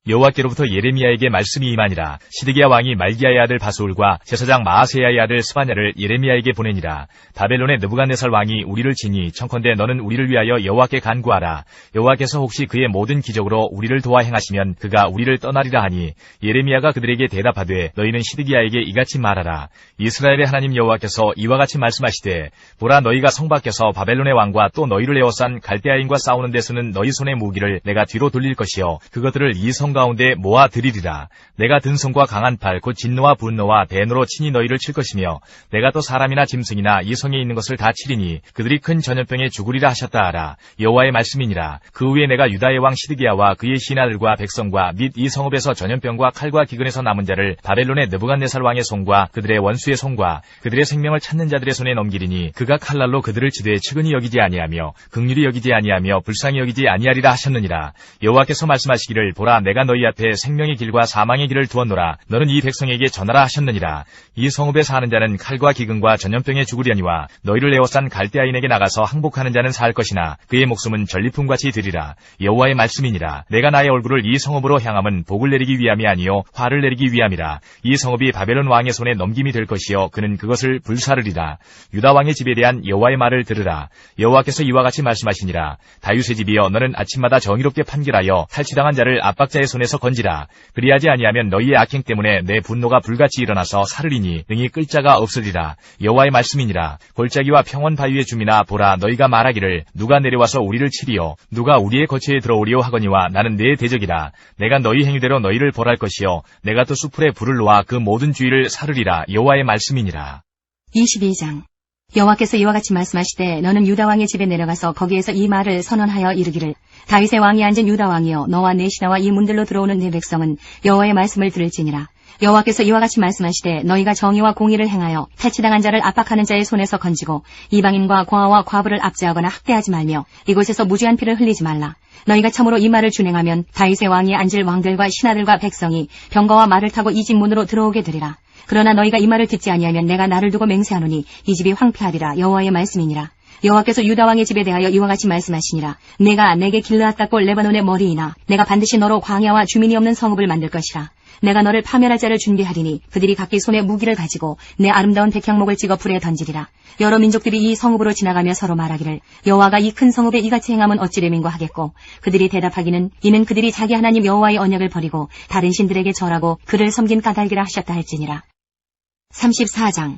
[SPEAKER 4] 여호와께로부터 예레미야에게 말씀이 임하니라. 시드기야 왕이 말기야의 아들 바수울과 제사장 마아세야의 아들 스바냐를 예레미야에게 보내니라. 바벨론의 느부갓네살 왕이 우리를 치니 청컨대 너는 우리를 위하여 여호와께 간구하라. 여호와께서 혹시 그의 모든 기적으로 우리를 도와 행하시면 그가 우리를 떠나리라 하니 예레미야가 그들에게 대답하되 너희는 시드기야에게 이같이 말하라. 이스라엘의 하나님 여호와께서 이와 같이 말씀하시되 보라 너희가 성 밖에서 바벨론의 왕과 또 너희를 에워싼 갈대아인과 싸우는 데서는 너희 손의 무기를 내가 뒤로 돌릴 것이요 그것들을 이 성 가운데 모아 드리리라. 내가 든성과 강한 팔 곧 진노와 분노와 대노로 친히 너희를 칠 것이며 내가 또 사람이나 짐승이나 이 성에 있는 것을 다 치리니 그들이 큰 전염병에 죽으리라 하셨다 하라. 여호와의 말씀이니라. 그 후에 내가 유다의 왕 시드기야와 그의 신하들과 백성과 및 이 성읍에서 전염병과 칼과 기근에서 남은 자를 바벨론의 느부갓네살 왕의 손과 그들의 원수의 손과 그들의 생명을 찾는 자들의 손에 넘기리니 그가 칼날로 그들을 치되 측은히 여기지 아니하며 긍휼히 여기지 아니하며 불쌍히 여기지 아니하리라 하셨느니라. 여호와께서 말씀하시기를 보라 내가 너희 앞에 생명의 길과 사망의 길을 두었노라. 너는 이 백성에게 전하라 하셨느니라. 이 성읍에 사는 자는 칼과 기근과 전염병에 죽으려니와 너희를 에워싼 갈대아인에게 나가서 항복하는 자는 살 것이나 그의 목숨은 전리품같이 되리라. 여호와의 말씀이니라. 내가 나의 얼굴을 이 성읍으로 향함은 복을 내리기 위함이 아니요 화를 내리기 위함이라. 이 성읍이 바벨론 왕의 손에 넘김이 될 것이요 그는 그것을 불사르리라. 유다 왕의 집에 대한 여호와의 말을 들으라. 여호와께서 이와 같이 말씀하시니라. 다윗의 집이여 너는 아침마다 정의롭게 판결하여 탈취당한 자를 압박자의 손에서 건지라. 그리하지 아니하면 너희의 악행 때문에 내 분노가 불같이 일어나서 사르리니 능히 끌 자가 없으리라. 여호와의 말씀이니라. 골짜기와 평원 바위의 주민아 보라 너희가 말하기를 누가 내려와서 우리를 치리요 누가 우리의 거처에 들어오리요 하거니와 나는 내 대적이라. 내가 너희 행위대로 너희를 벌할 것이요 내가 또 수풀에 불을 놓아 그 모든 주위를 사르리라. 여호와의 말씀이니라.
[SPEAKER 5] 22장 여호와께서 이와 같이 말씀하시되 너는 유다 왕의 집에 내려가서 거기에서 이 말을 선언하여 이르기를 다윗의 왕이 앉은 유다 왕이여 너와 내 신하와 이 문들로 들어오는 내 백성은 여호와의 말씀을 들을지니라. 여호와께서 이와 같이 말씀하시되 너희가 정의와 공의를 행하여 탈취당한 자를 압박하는 자의 손에서 건지고 이방인과 고아와 과부를 압제하거나 학대하지 말며 이곳에서 무죄한 피를 흘리지 말라. 너희가 참으로 이 말을 준행하면 다윗의 왕이 앉을 왕들과 신하들과 백성이 병거와 말을 타고 이 집 문으로 들어오게 되리라. 그러나 너희가 이 말을 듣지 아니하면 내가 나를 두고 맹세하노니 이 집이 황폐하리라. 여호와의 말씀이니라. 여호와께서 유다 왕의 집에 대하여 이와 같이 말씀하시니라. 내가 내게 길르앗 갓골 레바논의 머리이나 내가 반드시 너로 광야와 주민이 없는 성읍을 만들 것이라. 내가 너를 파멸할 자를 준비하리니 그들이 각기 손에 무기를 가지고 내 아름다운 백향목을 찍어 불에 던지리라. 여러 민족들이 이 성읍으로 지나가며 서로 말하기를 여호와가 이 큰 성읍에 이같이 행함은 어찌됨인고 하겠고 그들이 대답하기는 이는 그들이 자기 하나님 여호와의 언약을 버리고 다른 신들에게 절하고 그를 섬긴 까닭이라 하셨다 할지니라. 34장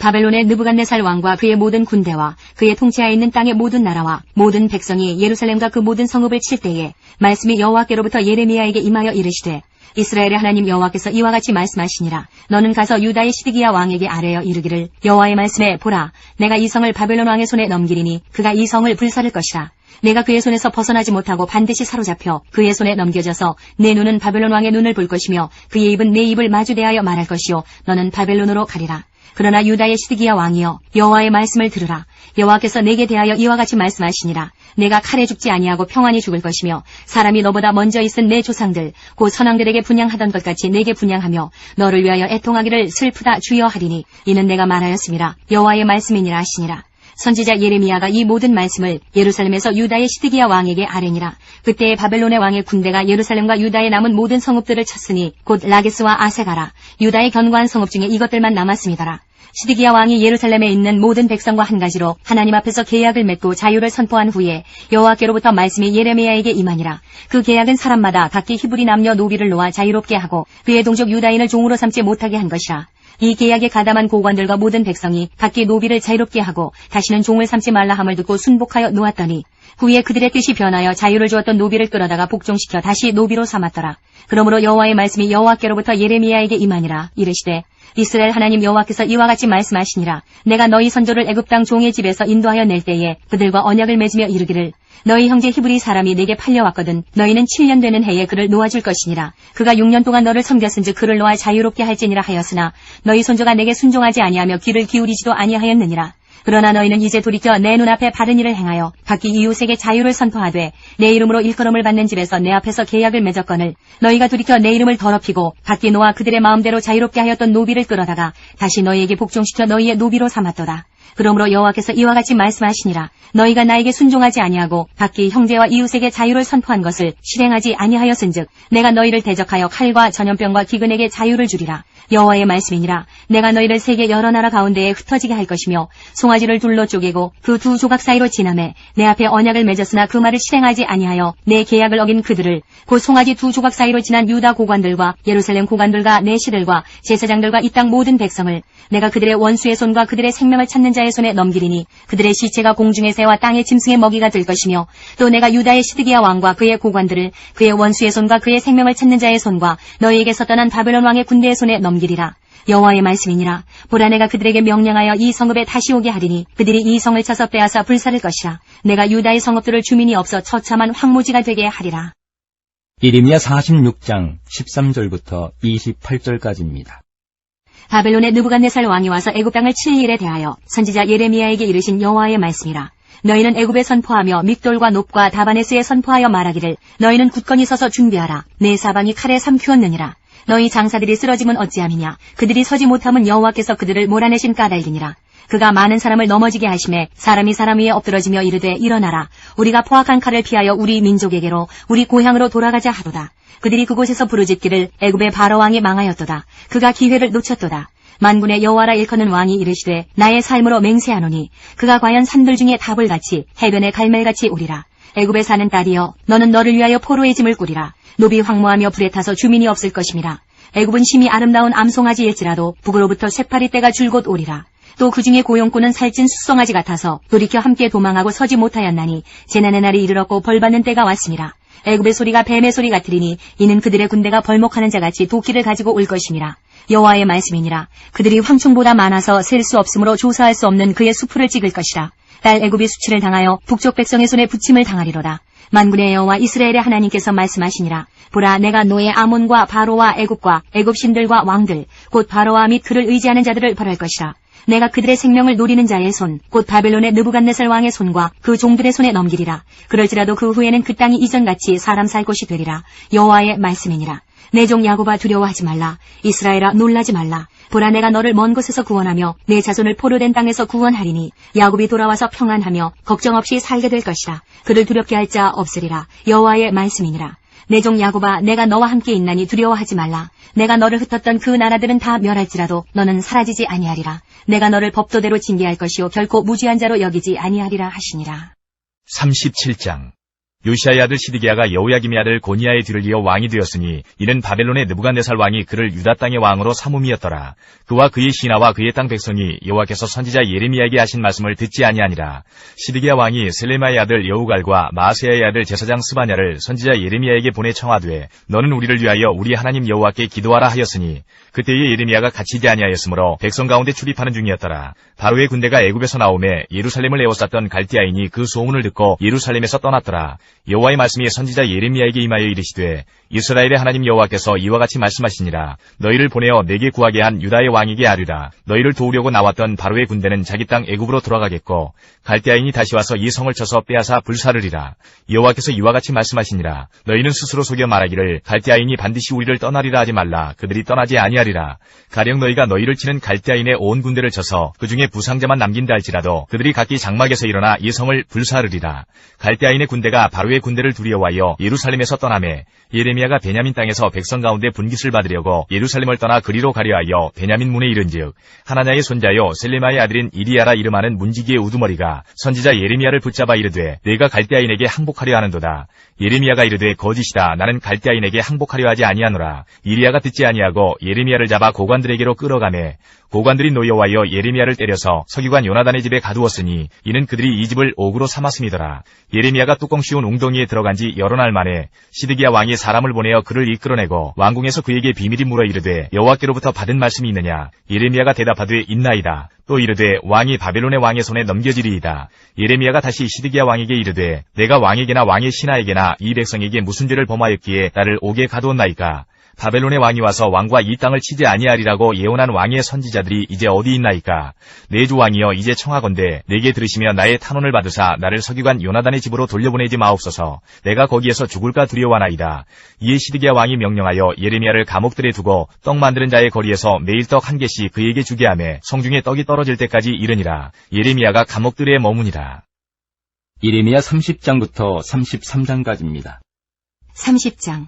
[SPEAKER 5] 바벨론의 느부갓네살 왕과 그의 모든 군대와 그의 통치하에 있는 땅의 모든 나라와 모든 백성이 예루살렘과 그 모든 성읍을 칠 때에 말씀이 여호와께로부터 예레미야에게 임하여 이르시되 이스라엘의 하나님 여호와께서 이와 같이 말씀하시니라. 너는 가서 유다의 시드기야 왕에게 아뢰어 이르기를 여호와의 말씀에 보라, 내가 이 성을 바벨론 왕의 손에 넘기리니 그가 이 성을 불살을 것이라. 내가 그의 손에서 벗어나지 못하고 반드시 사로잡혀 그의 손에 넘겨져서 내 눈은 바벨론 왕의 눈을 볼 것이며 그의 입은 내 입을 마주대하여 말할 것이요 너는 바벨론으로 가리라. 그러나 유다의 시드기야 왕이여 여호와의 말씀을 들으라. 여호와께서 내게 대하여 이와 같이 말씀하시니라. 내가 칼에 죽지 아니하고 평안히 죽을 것이며 사람이 너보다 먼저 있은 내 조상들 곧 선왕들에게 분향하던 것 같이 내게 분향하며 너를 위하여 애통하기를 슬프다 주여 하리니 이는 내가 말하였음이라. 여호와의 말씀이니라 하시니라. 선지자 예레미야가 이 모든 말씀을 예루살렘에서 유다의 시드기야 왕에게 아뢰니라. 그때에 바벨론의 왕의 군대가 예루살렘과 유다의 남은 모든 성읍들을 쳤으니 곧 라게스와 아세가라. 유다의 견고한 성읍 중에 이것들만 남았음이더라. 시드기야 왕이 예루살렘에 있는 모든 백성과 한 가지로 하나님 앞에서 계약을 맺고 자유를 선포한 후에 여호와께로부터 말씀이 예레미야에게 임하니라. 그 계약은 사람마다 각기 히브리 남녀 노비를 놓아 자유롭게 하고 그의 동족 유다인을 종으로 삼지 못하게 한 것이라. 이 계약에 가담한 고관들과 모든 백성이 각기 노비를 자유롭게 하고 다시는 종을 삼지 말라 함을 듣고 순복하여 놓았더니 후에 그들의 뜻이 변하여 자유를 주었던 노비를 끌어다가 복종시켜 다시 노비로 삼았더라. 그러므로 여호와의 말씀이 여호와께로부터 예레미야에게 임하니라. 이르시되 이스라엘 하나님 여호와께서 이와 같이 말씀하시니라. 내가 너희 선조를 애굽 땅 종의 집에서 인도하여 낼 때에 그들과 언약을 맺으며 이르기를 너희 형제 히브리 사람이 내게 팔려왔거든 너희는 7년 되는 해에 그를 놓아줄 것이니라. 그가 6년 동안 너를 섬겼은즉 그를 놓아 자유롭게 할지니라 하였으나 너희 손조가 내게 순종하지 아니하며 귀를 기울이지도 아니하였느니라. 그러나 너희는 이제 돌이켜 내 눈앞에 바른 일을 행하여 각기 이웃에게 자유를 선포하되 내 이름으로 일컬음을 받는 집에서 내 앞에서 계약을 맺었거늘 너희가 돌이켜 내 이름을 더럽히고 각기 놓아 그들의 마음대로 자유롭게 하였던 노비를 끌어다가 다시 너희에게 복종시켜 너희의 노비로 삼았도다. 그러므로 여호와께서 이와 같이 말씀하시니라. 너희가 나에게 순종하지 아니하고 각기 형제와 이웃에게 자유를 선포한 것을 실행하지 아니하였은즉 내가 너희를 대적하여 칼과 전염병과 기근에게 자유를 주리라. 여호와의 말씀이니라. 내가 너희를 세계 여러 나라 가운데에 흩어지게 할 것이며 송아지를 둘로 쪼개고 그 두 조각 사이로 지나매 내 앞에 언약을 맺었으나 그 말을 실행하지 아니하여 내 계약을 어긴 그들을 곧 송아지 두 조각 사이로 지난 유다 고관들과 예루살렘 고관들과 내 시들과 제사장들과 이 땅 모든 백성을 내가 그들의 원수의 손과 그들의 생명을 찾는 자의 손에 넘기리니 그들의 시체가 공중의 새와 땅의 짐승의 먹이가 될 것이며 또 내가 유다의 시드기야 왕과 그의 고관들을 그의 원수의 손과 그의 생명을 찾는 자의 손과 너희에게서 떠난 바벨론 왕의 군대의 손에 넘기리라. 여호와의 말씀이니라. 보라 내가 그들에게 명령하여 이 성읍에 다시 오게 하리니 그들이 이 성을 쳐서 빼앗아 불살을 것이라. 내가 유다의 성읍들을 주민이 없어 처참한 황무지가 되게 하리라.
[SPEAKER 3] 예레미야 46장 13절부터 28절까지입니다.
[SPEAKER 5] 바벨론의 느부갓네살 왕이 와서 애굽 땅을 칠 일에 대하여 선지자 예레미야에게 이르신 여호와의 말씀이라. 너희는 애굽에 선포하며 믹돌과 놋과 다바네스에 선포하여 말하기를 너희는 굳건히 서서 준비하라. 내 사방이 칼에 삼키웠느니라. 너희 장사들이 쓰러짐은 어찌함이냐. 그들이 서지 못함은 여호와께서 그들을 몰아내신 까닭이니라. 그가 많은 사람을 넘어지게 하심에 사람이 사람 위에 엎드러지며 이르되 일어나라. 우리가 포악한 칼을 피하여 우리 민족에게로 우리 고향으로 돌아가자 하도다. 그들이 그곳에서 부르짖기를 애굽의 바로 왕이 망하였도다. 그가 기회를 놓쳤도다. 만군의 여호와라 일컫는 왕이 이르시되 나의 삶으로 맹세하노니 그가 과연 산들 중에 다불같이 해변의 갈멜같이 오리라. 애굽에 사는 딸이여 너는 너를 위하여 포로의 짐을 꾸리라. 노비 황무하며 불에 타서 주민이 없을 것임이라. 애굽은 심히 아름다운 암송아지일지라도 북으로부터 쇠파리 떼가 줄곧 오리라. 또 그 중에 고용꾼은 살찐 숫송아지 같아서 돌이켜 함께 도망하고 서지 못하였나니 재난의 날이 이르렀고 벌받는 때가 왔음이라. 애굽의 소리가 뱀의 소리 같으리니 이는 그들의 군대가 벌목하는 자같이 도끼를 가지고 올 것임이라. 여호와의 말씀이니라. 그들이 황충보다 많아서 셀 수 없으므로 조사할 수 없는 그의 수풀을 찍을 것이라. 딸 애굽이 수치를 당하여 북쪽 백성의 손에 부침을 당하리로다. 만군의 여호와 이스라엘의 하나님께서 말씀하시니라. 보라 내가 노예 아몬과 바로와 애굽과 애굽 신들과 왕들 곧 바로와 및 그를 의지하는 자들을 벌할 것이라. 내가 그들의 생명을 노리는 자의 손, 곧 바벨론의 느부갓네살 왕의 손과 그 종들의 손에 넘기리라. 그럴지라도 그 후에는 그 땅이 이전같이 사람 살 곳이 되리라. 여호와의 말씀이니라. 내 종 야곱아 두려워하지 말라. 이스라엘아 놀라지 말라. 보라 내가 너를 먼 곳에서 구원하며 내 자손을 포로된 땅에서 구원하리니 야곱이 돌아와서 평안하며 걱정 없이 살게 될 것이라. 그를 두렵게 할 자 없으리라. 여호와의 말씀이니라. 내 종 야곱아 내가 너와 함께 있나니 두려워하지 말라. 내가 너를 흩었던 그 나라들은 다 멸할지라도 너는 사라지지 아니하리라. 내가 너를 법도대로 징계할 것이요 결코 무죄한 자로 여기지 아니하리라 하시니라.
[SPEAKER 4] 37장 요시아의 아들 시드기야가 여호야김의 아들 고니야의 뒤를 이어 왕이 되었으니 이는 바벨론의 느부갓네살 왕이 그를 유다 땅의 왕으로 삼음이었더라. 그와 그의 신하와 그의 땅 백성이 여호와께서 선지자 예레미야에게 하신 말씀을 듣지 아니하니라. 시드기야 왕이 셀레마의 아들 여우갈과 마아세야의 아들 제사장 스바냐를 선지자 예레미야에게 보내 청하되 너는 우리를 위하여 우리 하나님 여호와께 기도하라 하였으니 그때에 예레미야가 갇히지 아니하였으므로 백성 가운데 출입하는 중이었더라. 바로의 군대가 애굽에서 나오매 예루살렘을 에워쌌던 갈대아인이 그 소문을 듣고 예루살렘에서 떠났더라. 여호와의 말씀이 선지자 예레미야에게 임하여 이르시되 이스라엘의 하나님 여호와께서 이와 같이 말씀하시니라. 너희를 보내어 내게 구하게 한 유다의 왕에게 아뢰라. 너희를 도우려고 나왔던 바로의 군대는 자기 땅 애굽으로 돌아가겠고 갈대아인이 다시 와서 이 성을 쳐서 빼앗아 불사르리라. 여호와께서 이와 같이 말씀하시니라. 너희는 스스로 속여 말하기를 갈대아인이 반드시 우리를 떠나리라 하지 말라. 그들이 떠나지 아니하리라. 가령 너희가 너희를 치는 갈대아인의 온 군대를 쳐서 그 중에 부상자만 남긴다 할지라도 그들이 각기 장막에서 일어나 이 성을 불사르리라. 갈대아인의 군대가 바로의 군대를 두려워하여 예루살렘에서 떠나매 예레미야가 베냐민 땅에서 백성 가운데 분깃을 받으려고 예루살렘을 떠나 그리로 가려 하여 베냐민 문에 이른즉 하나냐의 손자요 셀레마의 아들인 이리야라 이름하는 문지기의 우두머리가 선지자 예레미야를 붙잡아 이르되 내가 갈대아인에게 항복하려 하는도다. 예레미야가 이르되 거짓이다. 나는 갈대아인에게 항복하려 하지 아니하노라. 이리야가 듣지 아니하고 예레미야를 잡아 고관들에게로 끌어가매 고관들이 노여워하여 예레미야를 때려서 서기관 요나단의 집에 가두었으니 이는 그들이 이 집을 옥으로 삼았음이더라. 예레미야가 뚜껑 씌운 웅덩이에 들어간 지 여러 날 만에 시드기야 왕이 사람을 보내어 그를 이끌어내고 왕궁에서 그에게 비밀이 물어 이르되 여호와께로부터 받은 말씀이 있느냐. 예레미야가 대답하되 있나이다. 또 이르되 왕이 바벨론의 왕의 손에 넘겨지리이다. 예레미야가 다시 시드기야 왕에게 이르되 내가 왕에게나 왕의 신하에게나 이 백성에게 무슨 죄를 범하였기에 나를 옥에 가두었나이까. 바벨론의 왕이 와서 왕과 이 땅을 치지 아니하리라고 예언한 왕의 선지자들이 이제 어디 있나이까. 내 주 왕이여 이제 청하건대 내게 들으시며 나의 탄원을 받으사 나를 서기관 요나단의 집으로 돌려보내지 마옵소서. 내가 거기에서 죽을까 두려워하나이다. 이에 시드기야 왕이 명령하여 예레미야를 감옥들에 두고 떡 만드는 자의 거리에서 매일 떡 한 개씩 그에게 주게 하매 성중에 떡이 떨어질 때까지 이르니라. 예레미야가 감옥들에 머무니라.
[SPEAKER 3] 이레미야 30장부터 33장까지입니다.
[SPEAKER 5] 30장.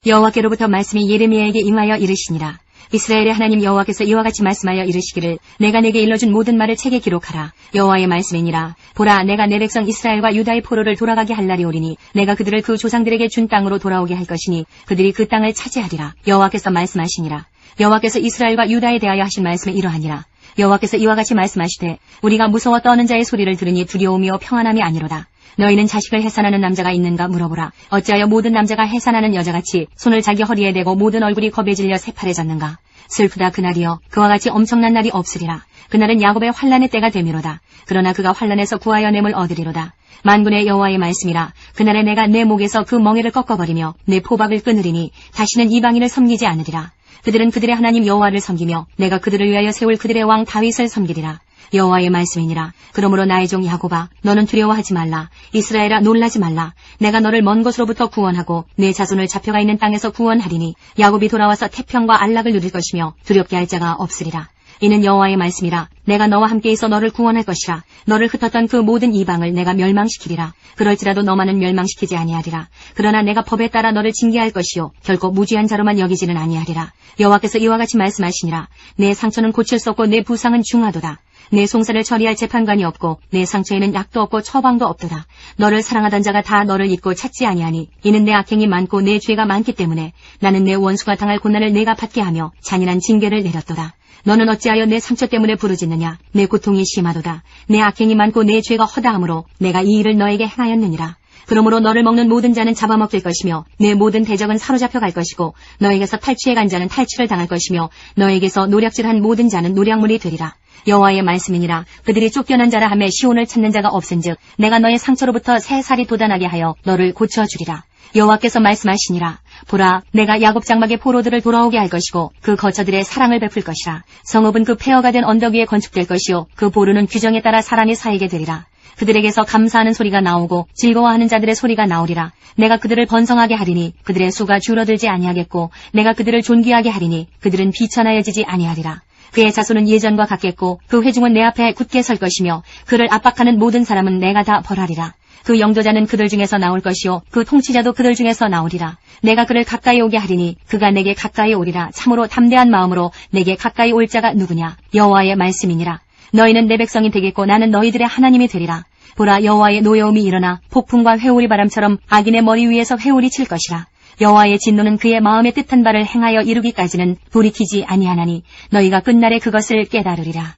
[SPEAKER 5] 여호와께로부터 말씀이 예레미야에게 임하여 이르시니라. 이스라엘의 하나님 여호와께서 이와 같이 말씀하여 이르시기를 내가 내게 일러준 모든 말을 책에 기록하라. 여호와의 말씀이니라. 보라 내가 내 백성 이스라엘과 유다의 포로를 돌아가게 할 날이 오리니 내가 그들을 그 조상들에게 준 땅으로 돌아오게 할 것이니 그들이 그 땅을 차지하리라. 여호와께서 말씀하시니라. 여호와께서 이스라엘과 유다에 대하여 하신 말씀이 이러하니라. 여호와께서 이와 같이 말씀하시되 우리가 무서워 떠는 자의 소리를 들으니 두려움이요 평안함이 아니로다. 너희는 자식을 해산하는 남자가 있는가 물어보라. 어찌하여 모든 남자가 해산하는 여자같이 손을 자기 허리에 대고 모든 얼굴이 겁에 질려 새파래졌는가. 슬프다 그날이여. 그와 같이 엄청난 날이 없으리라. 그날은 야곱의 환난의 때가 되미로다. 그러나 그가 환난에서 구하여 냄을 얻으리로다. 만군의 여호와의 말씀이라. 그날에 내가 내 목에서 그 멍에를 꺾어버리며 내 포박을 끊으리니 다시는 이방인을 섬기지 않으리라. 그들은 그들의 하나님 여호와를 섬기며 내가 그들을 위하여 세울 그들의 왕 다윗을 섬기리라. 여호와의 말씀이니라. 그러므로 나의 종 야곱아 너는 두려워하지 말라. 이스라엘아 놀라지 말라. 내가 너를 먼 곳으로부터 구원하고 내 자손을 잡혀가 있는 땅에서 구원하리니 야곱이 돌아와서 태평과 안락을 누릴 것이며 두렵게 할 자가 없으리라. 이는 여호와의 말씀이라. 내가 너와 함께 있어 너를 구원할 것이라. 너를 흩었던 그 모든 이방을 내가 멸망시키리라. 그럴지라도 너만은 멸망시키지 아니하리라. 그러나 내가 법에 따라 너를 징계할 것이요 결코 무지한 자로만 여기지는 아니하리라. 여호와께서 이와 같이 말씀하시니라. 내 상처는 고칠 수 없고 내 부상은 중하도다. 내 송사를 처리할 재판관이 없고 내 상처에는 약도 없고 처방도 없도다. 너를 사랑하던 자가 다 너를 잊고 찾지 아니하니 이는 내 악행이 많고 내 죄가 많기 때문에 나는 내 원수가 당할 고난을 내가 받게 하며 잔인한 징계를 내렸도다. 너는 어찌하여 내 상처 때문에 부르짖느냐. 내 고통이 심하도다. 내 악행이 많고 내 죄가 허다함으로 내가 이 일을 너에게 행하였느니라. 그러므로 너를 먹는 모든 자는 잡아먹힐 것이며 내 모든 대적은 사로잡혀 갈 것이고 너에게서 탈취해 간 자는 탈취를 당할 것이며 너에게서 노략질한 모든 자는 노략물이 되리라. 여호와의 말씀이니라. 그들이 쫓겨난 자라 하며 시온을 찾는 자가 없은즉 내가 너의 상처로부터 새 살이 돋아나게 하여 너를 고쳐주리라. 여호와께서 말씀하시니라. 보라 내가 야곱 장막의 포로들을 돌아오게 할 것이고 그 거처들의 사랑을 베풀 것이라. 성읍은 그 폐허가 된 언덕 위에 건축될 것이요 그 보루는 규정에 따라 사람이 살게 되리라. 그들에게서 감사하는 소리가 나오고 즐거워하는 자들의 소리가 나오리라. 내가 그들을 번성하게 하리니 그들의 수가 줄어들지 아니하겠고 내가 그들을 존귀하게 하리니 그들은 비천하여지지 아니하리라. 그의 자손은 예전과 같겠고 그 회중은 내 앞에 굳게 설 것이며 그를 압박하는 모든 사람은 내가 다 벌하리라. 그 영도자는 그들 중에서 나올 것이요 그 통치자도 그들 중에서 나오리라. 내가 그를 가까이 오게 하리니 그가 내게 가까이 오리라. 참으로 담대한 마음으로 내게 가까이 올 자가 누구냐. 여호와의 말씀이니라. 너희는 내 백성이 되겠고 나는 너희들의 하나님이 되리라. 보라, 여호와의 노여움이 일어나 폭풍과 회오리 바람처럼 악인의 머리 위에서 회오리 칠 것이라. 여호와의 진노는 그의 마음에 뜻한 바를 행하여 이루기까지는 돌이키지 아니하나니 너희가 끝날에 그것을 깨달으리라.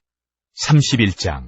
[SPEAKER 4] 31장.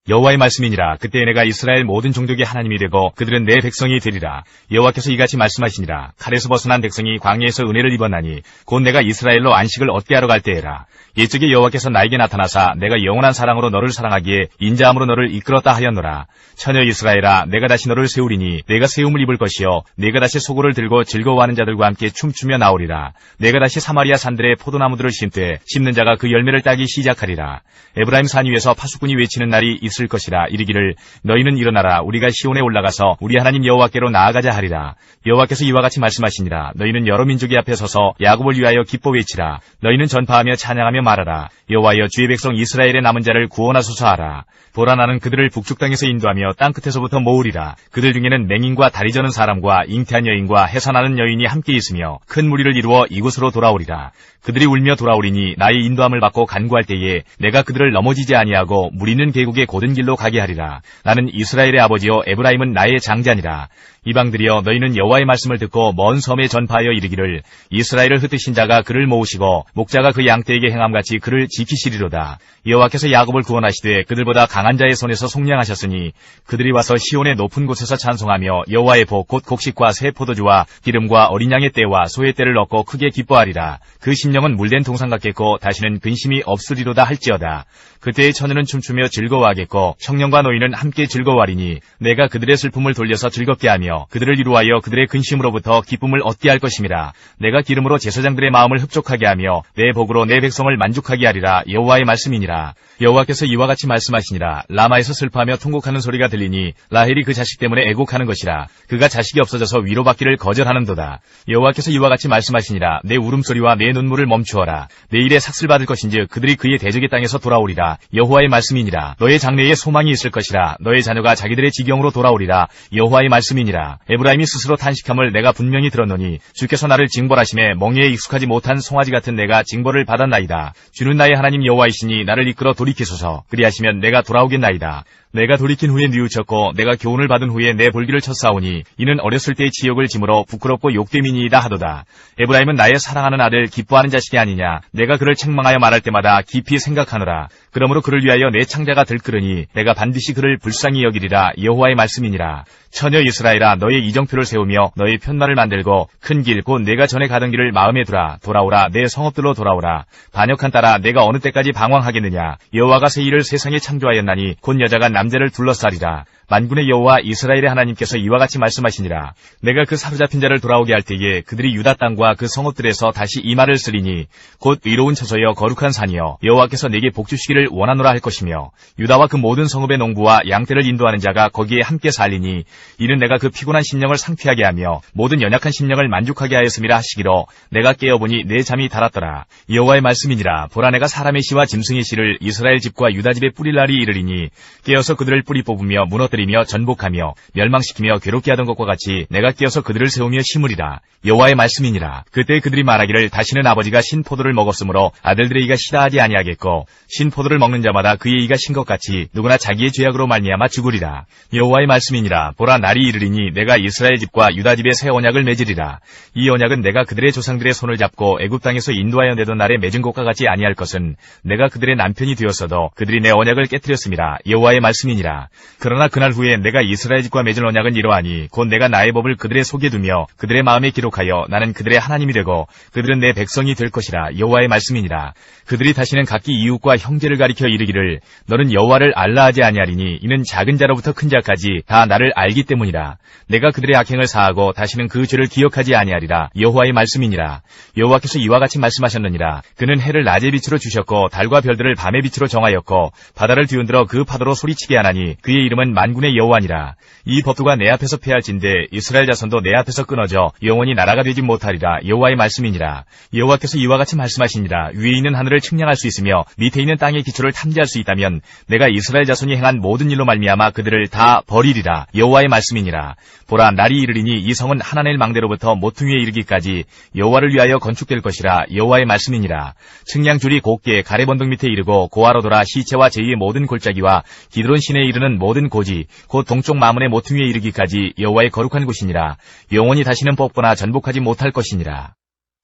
[SPEAKER 4] 여호와의 말씀이니라. 그때 내가 이스라엘 모든 종족의 하나님이 되고 그들은 내 백성이 되리라. 여호와께서 이같이 말씀하시니라. 칼에서 벗어난 백성이 광야에서 은혜를 입었나니 곧 내가 이스라엘로 안식을 얻게 하러 갈 때에라. 이쪽에 여호와께서 나에게 나타나사 내가 영원한 사랑으로 너를 사랑하기에 인자함으로 너를 이끌었다 하였노라. 처녀 이스라엘아, 내가 다시 너를 세우리니 내가 세움을 입을 것이요 내가 다시 소고를 들고 즐거워하는 자들과 함께 춤추며 나오리라. 내가 다시 사마리아 산들의 포도나무들을 심되 심는 자가 그 열매를 따기 시작하리라. 에브라임 산 위에서 파수꾼이 외치는 날이 있을 것이라. 이르기를 너희는 일어나라. 우리가 시온에 올라가서 우리 하나님 여호와께로 나아가자 하리라. 여호와께서 이와 같이 말씀하시니라. 너희는 여러 민족의 앞에 서서 야곱을 위하여 기뻐 외치라. 너희는 전파하며 찬양하며 말하라. 여호와여, 주의 백성 이스라엘의 남은 자를 구원하소서 하라. 보라, 나는 그들을 북쪽 땅에서 인도하며 땅끝에서부터 모으리라. 그들 중에는 맹인과 다리 저는 사람과 잉태한 여인과 해산하는 여인이 함께 있으며 큰 무리를 이루어 이곳으로 돌아오리라. 그들이 울며 돌아오리니 나의 인도함을 받고 간구할 때에 내가 그들을 넘어지지 아니하고 물 있는 계곡의 고든 길로 가게 하리라. 나는 이스라엘의 아버지요 에브라임은 나의 장자니라. 이방들이여, 너희는 여호와의 말씀을 듣고 먼 섬에 전파하여 이르기를 이스라엘을 흩으신 자가 그를 모으시고 목자가 그 양떼에게 행함같이 그를 지키시리로다. 여호와께서 야곱을 구원하시되 그들보다 강한 자의 손에서 속량하셨으니 그들이 와서 시온의 높은 곳에서 찬송하며 여호와의 복 곧 곡식과 새 포도주와 기름과 어린 양의 떼와 소의 떼를 얻고 크게 기뻐하리라. 그 심령은 물된 동상 같겠고 다시는 근심이 없으리로다 할지어다. 그때의 처녀는 춤추며 즐거워하겠고 청년과 노인은 함께 즐거워하리니 내가 그들의 슬픔을 돌려서 즐겁게 하며 그들을 이루하여 그들의 근심으로부터 기쁨을 얻게 할 것임이라. 내가 기름으로 제사장들의 마음을 흡족하게 하며 내 복으로 내 백성을 만족하게 하리라. 여호와의 말씀이니라. 여호와께서 이와 같이 말씀하시니라. 라마에서 슬퍼하며 통곡하는 소리가 들리니 라헬이 그 자식 때문에 애곡하는 것이라. 그가 자식이 없어져서 위로받기를 거절하는도다. 여호와께서 이와 같이 말씀하시니라. 내 울음소리와 내 눈물을 멈추어라. 내일에 삭슬 받을 것인즉 그들이 그의 대적의 땅에서 돌아오리라. 여호와의 말씀이니라. 너의 장래에 소망이 있을 것이라. 너의 자녀가 자기들의 지경으로 돌아오리라. 여호와의 말씀이니라. 에브라임이 스스로 탄식함을 내가 분명히 들었노니 주께서 나를 징벌하심에 멍에에 익숙하지 못한 송아지 같은 내가 징벌을 받았나이다. 주는 나의 하나님 여호와이시니 나를 이끌어 돌이키소서. 그리하시면 내가 돌아오겠나이다. 내가 돌이킨 후에 뉘우쳤고 내가 교훈을 받은 후에 내 볼기를 쳤사오니 이는 어렸을 때의 지역을 짐으로 부끄럽고 욕됨이니이다 하도다. 에브라임은 나의 사랑하는 아들 기뻐하는 자식이 아니냐. 내가 그를 책망하여 말할 때마다 깊이 생각하노라. 그러므로 그를 위하여 내 창자가 들끓으니 내가 반드시 그를 불쌍히 여기리라. 여호와의 말씀이니라. 처녀 이스라엘아, 너의 이정표를 세우며 너의 편말을 만들고 큰 길 곧 내가 전에 가던 길을 마음에 두라. 돌아오라. 내 성읍들로 돌아오라. 반역한 딸아, 내가 어느 때까지 방황하겠느냐. 여호와가 새 일을 세상에 창조하였나니 곧 여자가 남자를 둘러싸리라. 만군의 여호와 이스라엘의 하나님께서 이와 같이 말씀하시니라. 내가 그 사로잡힌 자를 돌아오게 할 때에 그들이 유다 땅과 그 성읍들에서 다시 이 말을 쓰리니 곧 의로운 처소여 거룩한 산이여 여호와께서 내게 복 주시기를 원하노라 할 것이며 유다와 그 모든 성읍의 농부와 양떼를 인도하는 자가 거기에 함께 살리니 이는 내가 그 피곤한 심령을 상쾌하게 하며 모든 연약한 심령을 만족하게 하였음이라 하시기로 내가 깨어보니 내 잠이 달았더라. 여호와의 말씀이니라. 보라, 내가 사람의 씨와 짐승의 씨를 이스라엘 집과 유다 집에 뿌릴 날이 이르리니 깨어서 그들을 뿌리 뽑으며 무너뜨리며 전복하며 멸망시키며 괴롭게 하던 것과 같이 내가 깨어서 그들을 세우며 심으리라. 여호와의 말씀이니라. 그때 그들이 말하기를 다시는 아버지가 신포도를 먹었으므로 아들들의 이가 시다하지 아니하겠고 신포도를 먹는 자마다 그의 이가 신 것 같이 누구나 자기의 죄악으로 말미암아 죽으리라. 여호와의 말씀이니라. 보라, 날이 이르리니 내가 이스라엘 집과 유다 집에 새 언약을 맺으리라. 이 언약은 내가 그들의 조상들의 손을 잡고 애굽 땅에서 인도하여 내던 날에 맺은 것과 같지 아니할 것은 내가 그들의 남편이 되었어도 그들이 내 언약을 깨뜨렸음이라. 여호와의 말씀이니라. 그러나 그날 후에 내가 이스라엘 집과 맺은 언약은 이러하니 곧 내가 나의 법을 그들의 속에 두며 그들의 마음에 기록하여 나는 그들의 하나님이 되고 그들은 내 백성이 될 것이라. 여호와의 말씀이니라. 그들이 다시는 각기 이웃과 형제를 가리켜 이르기를 너는 여호와를 알라 하지 아니하리니 이는 작은 자로부터 큰 자까지 다 나를 알기 때문이라. 내가 그들의 악행을 사하고 다시는 그 죄를 기억하지 아니하리라. 여호와의 말씀이니라. 여호와께서 이와 같이 말씀하셨느니라. 그는 해를 낮의 빛으로 주셨고 달과 별들을 밤의 빛으로 정하였고 바다를 뒤흔들어 그 파도로 소리치게 하나니 그의 이름은 만군의 여호와니라. 이 법도가 내 앞에서 패할진대 이스라엘 자손도 내 앞에서 끊어져 영원히 나라가 되지 못하리라. 여호와의 말씀이니라. 여호와께서 이와 같이 말씀하시니라. 위에 있는 하늘을 측량할 수 있으며 밑에 있는 땅의 기초를 탐지할 수 있다면 내가 이스라엘 자손이 행한 모든 일로 말미암아 그들을 다 버리리라. 여호와의 말씀이니라. 보라, 날이 이르리니 이 성은 하나넬 망대로부터 모퉁이에 이르기까지 여호와를 위하여 건축될 것이라. 여호와의 말씀이니라. 측량줄이 곱게 가래번덕 밑에 이르고 고아로 돌아 시체와 제위의 모든 골짜기와 기드론 시내에 이르는 모든 고지 이르기까지 곧 동쪽 마문의 모퉁이에 이르기까지 여호와의 거룩한 곳이니라. 영원히 다시는 뽑거나 전복하지 못할 것이니라.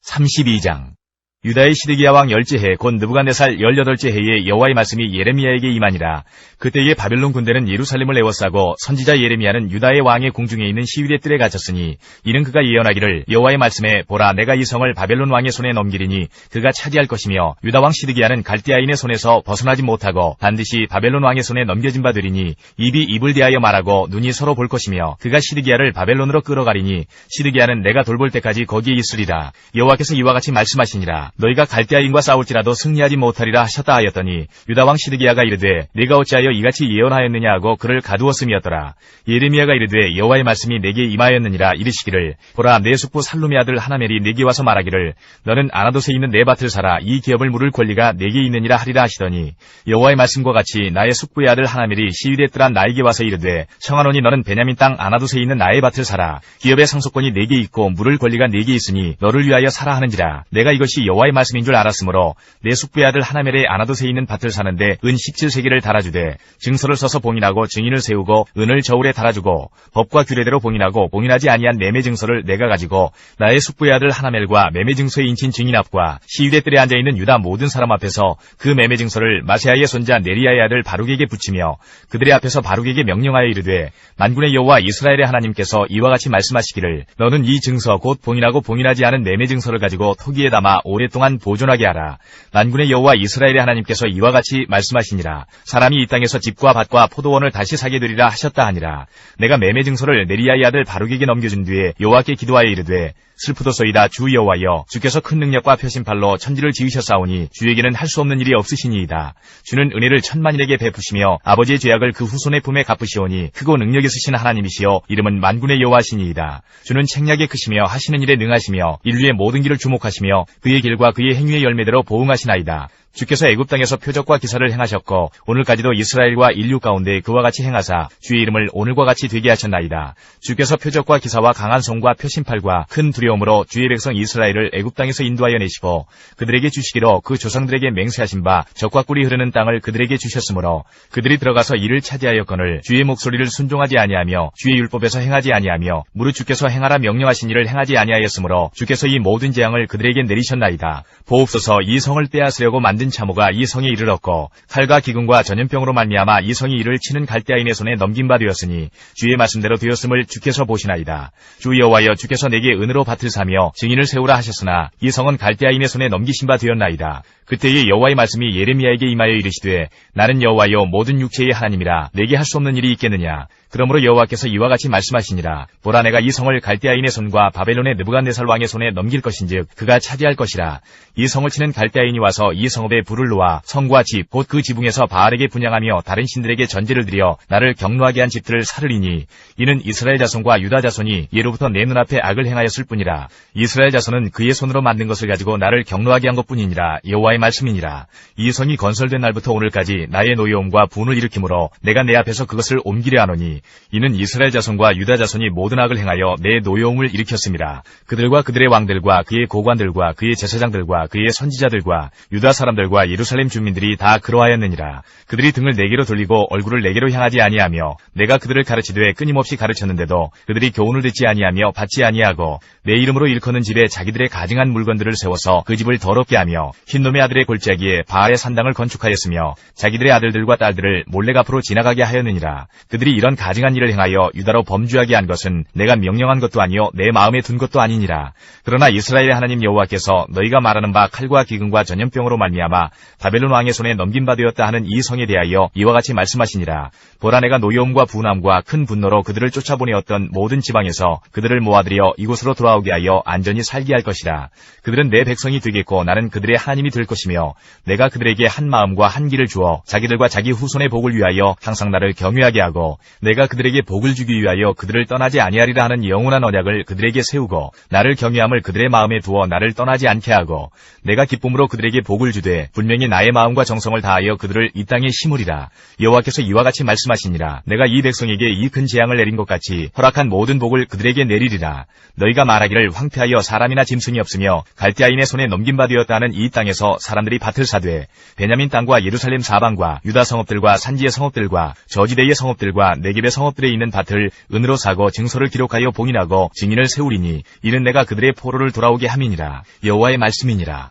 [SPEAKER 4] 32장. 유다의 시드기야 왕 10째 곧 느부갓네살 18째 해에 여호와의 말씀이 예레미야에게 임하니라. 그때에 바벨론 군대는 예루살렘을 에워싸고 선지자 예레미야는 유다의 왕의 궁중에 있는 시위대 뜰에 갇혔으니 이는 그가 예언하기를 여호와의 말씀에 보라 내가 이 성을 바벨론 왕의 손에 넘기리니 그가 차지할 것이며 유다 왕 시드기야는 갈대아인의 손에서 벗어나지 못하고 반드시 바벨론 왕의 손에 넘겨진 바 되리니 입이 입을 대하여 말하고 눈이 서로 볼 것이며 그가 시드기야를 바벨론으로 끌어가리니 시드기야는 내가 돌볼 때까지 거기에 있으리라. 여호와께서 이와 같이 말씀하시니라. 너희가 갈대아인과 싸울지라도 승리하지 못하리라 하셨다 하였더니 유다 왕 시드기야가 이르되 네가 어찌하여 이같이 예언하였느냐 하고 그를 가두었음이었더라. 예레미야가 이르되 여호와의 말씀이 내게 임하였느니라. 이르시기를 보라 내 숙부 살룸의 아들 하나멜이 내게 와서 말하기를 너는 아나돗에 있는 내 밭을 사라 이 기업을 물을 권리가 내게 있느니라 하리라 하시더니 여호와의 말씀과 같이 나의 숙부의 아들 하나멜이 시위대 뜰 안 나에게 와서 이르되 청하노니 너는 베냐민 땅 아나돗에 있는 나의 밭을 사라 기업의 상속권이 내게 있고 물을 권리가 내게 있으니 너를 위하여 사라 하는지라. 내가 이것이 여호와의 말씀인 줄 알았으므로 내 숙부의 아들 하나멜의 아나돗에 있는 밭을 사는데 은 17세겔을 달아주되 증서를 써서 봉인하고 증인을 세우고 은을 저울에 달아주고 법과 규례대로 봉인하고 봉인하지 아니한 매매 증서를 내가 가지고 나의 숙부의 아들 하나멜과 매매 증서에 인친 증인 앞과 시위대 뜰에 앉아있는 유다 모든 사람 앞에서 그 매매 증서를 마세아의 손자 네리야의 아들 바룩에게 붙이며 그들의 앞에서 바룩에게 명령하여 이르되 만군의 여호와 이스라엘의 하나님께서 이와 같이 말씀하시기를 너는 이 증서 곧 봉인하고 봉인하지 않은 매매 증서를 가지고 토기에 담아 오랫동안 보존하게 하라. 만군의 여호와 이스라엘의 하나님께서 이와 같이 말씀하시니라. 사람이 이 땅에서 집과 밭과 포도원을 다시 사게 되리라 하셨다 하니라. 내가 매매 증서를 네리야의 아들 바룩에게 넘겨준 뒤에 여호와께 기도하여 이르되 슬프도소이다 주 여호와여 주께서 큰 능력과 표심팔로 천지를 지으셨사오니 주에게는 할 수 없는 일이 없으시니이다. 주는 은혜를 천만인에게 베푸시며 아버지의 죄악을 그 후손의 품에 갚으시오니 크고 능력 있으신 하나님이시여 이름은 만군의 여호와시니이다. 주는 책략에 크시며 하시는 일에 능하시며 인류의 모든 길을 주목하시며 그의 길과 그의 행위의 열매대로 보응하시나이다. 주께서 애굽 땅에서 표적과 기사를 행하셨고 오늘까지도 이스라엘과 인류 가운데 그와 같이 행하사 주의 이름을 오늘과 같이 되게 하셨나이다. 주께서 표적과 기사와 강한 손과 표심팔과 큰 두려움으로 주의 백성 이스라엘을 애굽 땅에서 인도하여 내시고 그들에게 주시기로 그 조상들에게 맹세하신 바 젖과 꿀이 흐르는 땅을 그들에게 주셨으므로 그들이 들어가서 이를 차지하였거늘 주의 목소리를 순종하지 아니하며 주의 율법에서 행하지 아니하며 무릇 주께서 행하라 명령하신 일을 행하지 아니하였으므로 주께서 이 모든 재앙을 그들에게 내리셨나이다. 보옵소서 이 성을 빼앗으려고 만든 참호가 이 성에 이르렀고 칼과 기근과 전염병으로 말미암아 이 성이 이를 치는 갈대아인의 손에 넘긴 바 되었으니 주의 말씀대로 되었음을 주께서 보시나이다. 주 여호와여 주께서 내게 은으로 밭을 사며 증인을 세우라 하셨으나 이 성은 갈대아인의 손에 넘기신 바 되었나이다. 그때에 여호와의 말씀이 예레미야에게 임하여 이르시되 나는 여호와여 모든 육체의 하나님이라 내게 할 수 없는 일이 있겠느냐. 그러므로 여호와께서 이와 같이 말씀하시니라. 보라 내가 이 성을 갈대아인의 손과 바벨론의 느부갓네살 왕의 손에 넘길 것인즉 그가 차지할 것이라. 이 성을 치는 갈대아인이 와서 이 성읍에 불을 놓아 성과 집 곧 그 지붕에서 바알에게 분향하며 다른 신들에게 전제를 드려 나를 경노하게 한 집들을 사르리니 이는 이스라엘 자손과 유다 자손이 예로부터 내 눈앞에 악을 행하였을 뿐이라. 이스라엘 자손은 그의 손으로 만든 것을 가지고 나를 경노하게 한 것뿐이니라. 여호와의 말씀이니라. 이 성이 건설된 날부터 오늘까지 나의 노여움과 분을 일으키므로 내가 내 앞에서 그것을 옮기려 하노니 이는 이스라엘 자손과 유다 자손이 모든 악을 행하여 내 노여움을 일으켰음이라. 그들과 그들의 왕들과 그의 고관들과 그의 제사장들과 그의 선지자들과 유다 사람들과 예루살렘 주민들이 다 그러하였느니라. 그들이 등을 내게로 돌리고 얼굴을 내게로 향하지 아니하며 내가 그들을 가르치되 끊임없이 가르쳤는데도 그들이 교훈을 듣지 아니하며 받지 아니하고 내 이름으로 일컫는 집에 자기들의 가증한 물건들을 세워서 그 집을 더럽게 하며 흰놈의 아들의 골짜기에 바알의 산당을 건축하였으며 자기들의 아들들과 딸들을 몰래 앞으로 지나가게 하였느니라. 그들이 이런 가증한 일을 행하여 유다로 범죄하게 한 것은 내가 명령한 것도 아니요 내 마음에 둔 것도 아니니라. 그러나 이스라엘의 하나님 여호와께서 너희가 말하는 바 칼과 기근과 전염병으로 말미암아 바벨론 왕의 손에 넘긴 바 되었다 하는 이 성에 대하여 이와 같이 말씀하시니라. 보라 내가 노여움과 분함과 큰 분노로 그들을 쫓아보내었던 모든 지방에서 그들을 모아들여 이곳으로 돌아오게 하여 안전히 살게 할 것이라. 그들은 내 백성이 되겠고 나는 그들의 하나님이 될 것이며 내가 그들에게 한 마음과 한 길을 주어 자기들과 자기 후손의 복을 위하여 항상 나를 경외하게 하고 내가 그들에게 복을 주기 위하여 그들을 떠나지 아니하리라 하는 영원한 언약을 그들에게 세우고 나를 경외함을 그들의 마음에 두어 나를 떠나지 않게 하고 내가 기쁨으로 그들에게 복을 주되 분명히 나의 마음과 정성을 다하여 그들을 이 땅에 심으리라. 여호와께서 이와 같이 말씀하시니라. 내가 이 백성에게 이 큰 재앙을 내린 것 같이 허락한 모든 복을 그들에게 내리리라. 너희가 말하기를 황폐하여 사람이나 짐승이 없으며 갈대아인의 손에 넘긴 바 되었다는 이 땅에서 사람들이 밭을 사되 베냐민 땅과 예루살렘 사방과 유다 성읍들과 산지의 성읍들과 저지대의 성읍들과 내geb의 내집의 성읍들에 있는 밭을 은으로 사고 증서를 기록하여 봉인하고 증인을 세우리니 이는 내가 그들의 포로를 돌아오게 함이니라. 여호와의 말씀이니라.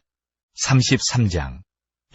[SPEAKER 4] 33장.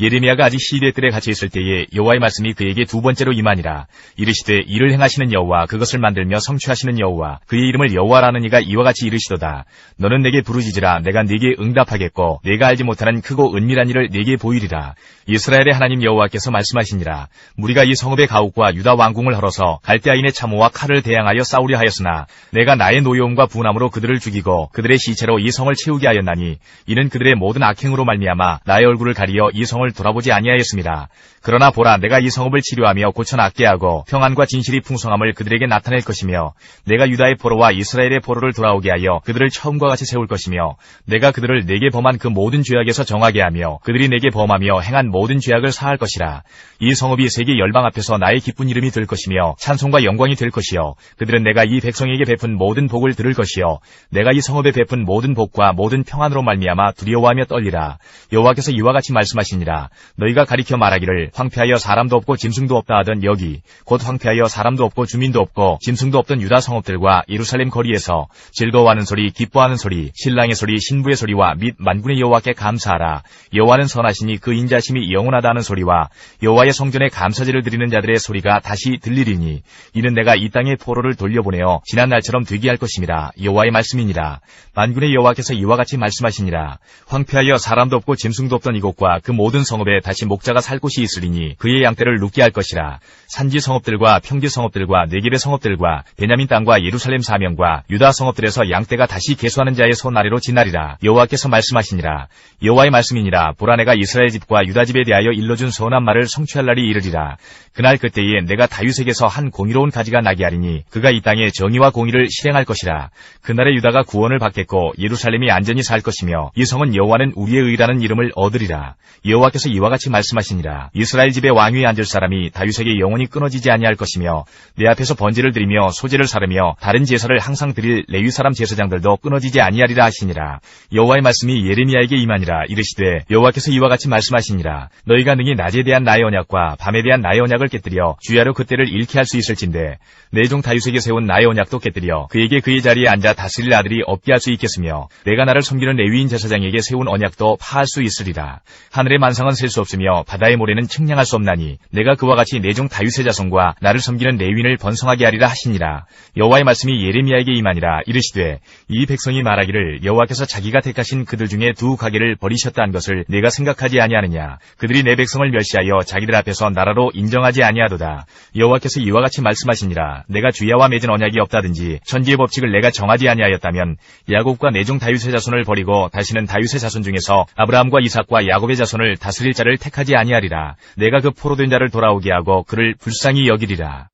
[SPEAKER 4] 예레미야가 아직 시대 뜰에 갇혀 있을 때에 여호와의 말씀이 그에게 두 번째로 임하니라. 이르시되 이를 행하시는 여호와 그것을 만들며 성취하시는 여호와 그의 이름을 여호와라는 이가 이와 같이 이르시도다. 너는 내게 부르짖으라. 내가 네게 응답하겠고 내가 알지 못하는 크고 은밀한 일을 네게 보이리라. 이스라엘의 하나님 여호와께서 말씀하시니라. 무리가 이 성읍의 가옥과 유다 왕궁을 헐어서 갈대아인의 참호와 칼을 대항하여 싸우려 하였으나 내가 나의 노여움과 분함으로 그들을 죽이고 그들의 시체로 이 성을 채우게 하였나니 이는 그들의 모든 악행으로 말미암아 나의 얼굴을 가리어 이 성을 돌아보지 아니하였습니다. 그러나 보라, 내가 이 성읍을 치료하며 고쳐낫게 하고 평안과 진실이 풍성함을 그들에게 나타낼 것이며 내가 유다의 포로와 이스라엘의 포로를 돌아오게 하여 그들을 처음과 같이 세울 것이며 내가 그들을 내게 범한 그 모든 죄악에서 정하게 하며 그들이 내게 범하며 행한 모든 죄악을 사할 것이라. 이 성읍이 세계 열방 앞에서 나의 기쁜 이름이 될 것이며 찬송과 영광이 될 것이요 그들은 내가 이 백성에게 베푼 모든 복을 들을 것이요 내가 이 성읍에 베푼 모든 복과 모든 평안으로 말미암아 두려워하며 떨리라. 여호와께서 이와 같이 말씀하시니라. 너희가 가리켜 말하기를 황폐하여 사람도 없고 짐승도 없다 하던 여기 곧 황폐하여 사람도 없고 주민도 없고 짐승도 없던 유다 성읍들과 예루살렘 거리에서 즐거워하는 소리, 기뻐하는 소리, 신랑의 소리, 신부의 소리와 및 만군의 여호와께 감사하라. 여호와는 선하시니 그 인자심이 영원하다 하는 소리와 여호와의 성전에 감사제를 드리는 자들의 소리가 다시 들리리니 이는 내가 이 땅의 포로를 돌려보내어 지난 날처럼 되게 할 것임이라. 여호와의 말씀이니라. 만군의 여호와께서 이와 같이 말씀하시니라. 황폐하여 사람도 없고 짐승도 없던 이곳과 그 모든 성읍에 다시 목자가 살 곳이 있으리니 그의 양떼를 눕게 할 것이라. 산지 성읍들과 평지 성읍들과 네겝의 성읍들과 베냐민 땅과 예루살렘 사명과 유다 성읍들에서 양떼가 다시 계수하는 자의 손 아래로 지나리라. 여호와께서 말씀하시니라. 여호와의 말씀이니라. 보라, 내가 이스라엘 집과 유다 집에 대하여 일러준 선한 말을 성취할 날이 이르리라. 그날 그때에 내가 다윗에게서 한 공의로운 가지가 나게 하리니 그가 이 땅에 정의와 공의를 실행할 것이라. 그날에 유다가 구원을 받겠고 예루살렘이 안전히 살 것이며 이 성은 여호와는 우리의 의라는 이름을 얻으리라. 여호와께서 이와 같이 말씀하시니라. 이스라엘 집의 왕위에 앉을 사람이 다윗에게 영원히 끊어지지 아니할 것이며 내 앞에서 번제를 드리며 소제를 사르며 다른 제사를 항상 드릴 레위 사람 제사장들도 끊어지지 아니하리라 하시니라. 여호와의 말씀이 예레미야에게 임하니라. 이르시되 여호와께서 이와 같이 말씀하시니라. 너희가 능히 낮에 대한 나의 언약과 밤에 대한 나의 언약을 깨뜨려 주야로 그때를 잃게 할 수 있을진데 내 종 다윗에게 세운 나의 언약도 깨뜨려 그에게 그의 자리에 앉아 다스릴 아들이 없게 할 수 있겠으며 내가 나를 섬기는 레위인 제사장에게 세운 언약도 파할 수 있으리라. 하늘의 만상은 셀 수 없으며 바다의 모래는 측량할 수 없나니 내가 그와 같이 내 종 다윗의 자손과 나를 섬기는 레위인을 번성하게 하리라 하시니라. 여호와의 말씀이 예레미야에게 임하니라. 이르시되 이 백성이 말하기를 여호와께서 자기가 택하신 그들 중에 두 가게를 버리셨다 한 것을 내가 생각하지 아니하느냐. 그들이 내 백성을 멸시하여 자기들 앞에서 나라로 인정하지 아니하도다. 여호와께서 이와 같이 말씀하시니라. 내가 주야와 맺은 언약이 없다든지 천지의 법칙을 내가 정하지 아니하였다면 야곱과 내 종 다윗의 자손을 버리고 다시는 다윗의 자손 중에서 아브라함과 이삭과 야곱의 자손을 다스릴 자를 택하지 아니하리라. 내가 그 포로된 자를 돌아오게 하고 그를 불쌍히 여기리라.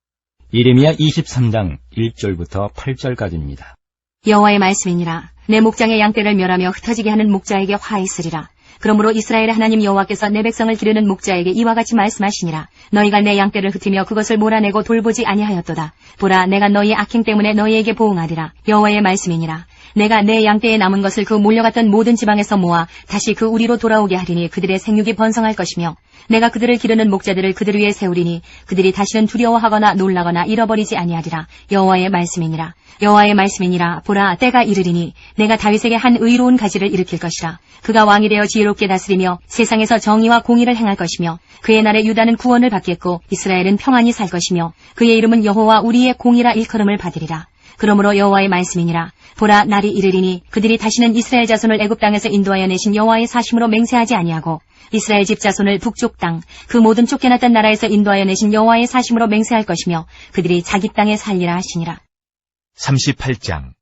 [SPEAKER 3] 예레미야 23장 1절부터 8절까지입니다.
[SPEAKER 5] 여호와의 말씀이니라. 내 목장의 양떼를 멸하며 흩어지게 하는 목자에게 화 있으리라. 그러므로 이스라엘의 하나님 여호와께서 내 백성을 기르는 목자에게 이와 같이 말씀하시니라. 너희가 내 양떼를 흩으며 그것을 몰아내고 돌보지 아니하였도다. 보라, 내가 너희의 악행 때문에 너희에게 보응하리라. 여호와의 말씀이니라. 내가 내 양떼에 남은 것을 그 몰려갔던 모든 지방에서 모아 다시 그 우리로 돌아오게 하리니 그들의 생육이 번성할 것이며 내가 그들을 기르는 목자들을 그들 위에 세우리니 그들이 다시는 두려워하거나 놀라거나 잃어버리지 아니하리라. 여호와의 말씀이니라. 여호와의 말씀이니라. 보라, 때가 이르리니 내가 다윗에게 한 의로운 가지를 일으킬 것이라. 그가 왕이 되어 지혜롭게 다스리며 세상에서 정의와 공의를 행할 것이며 그의 날에 유다는 구원을 받겠고 이스라엘은 평안히 살 것이며 그의 이름은 여호와 우리의 공이라 일컬음을 받으리라. 그러므로 여호와의 말씀이니라. 보라, 날이 이르리니 그들이 다시는 이스라엘 자손을 애굽 땅에서 인도하여 내신 여호와의 사심으로 맹세하지 아니하고 이스라엘 집 자손을 북쪽 땅 그 모든 쫓겨났던 나라에서 인도하여 내신 여호와의 사심으로 맹세할 것이며 그들이 자기 땅에 살리라 하시니라.
[SPEAKER 4] 38장.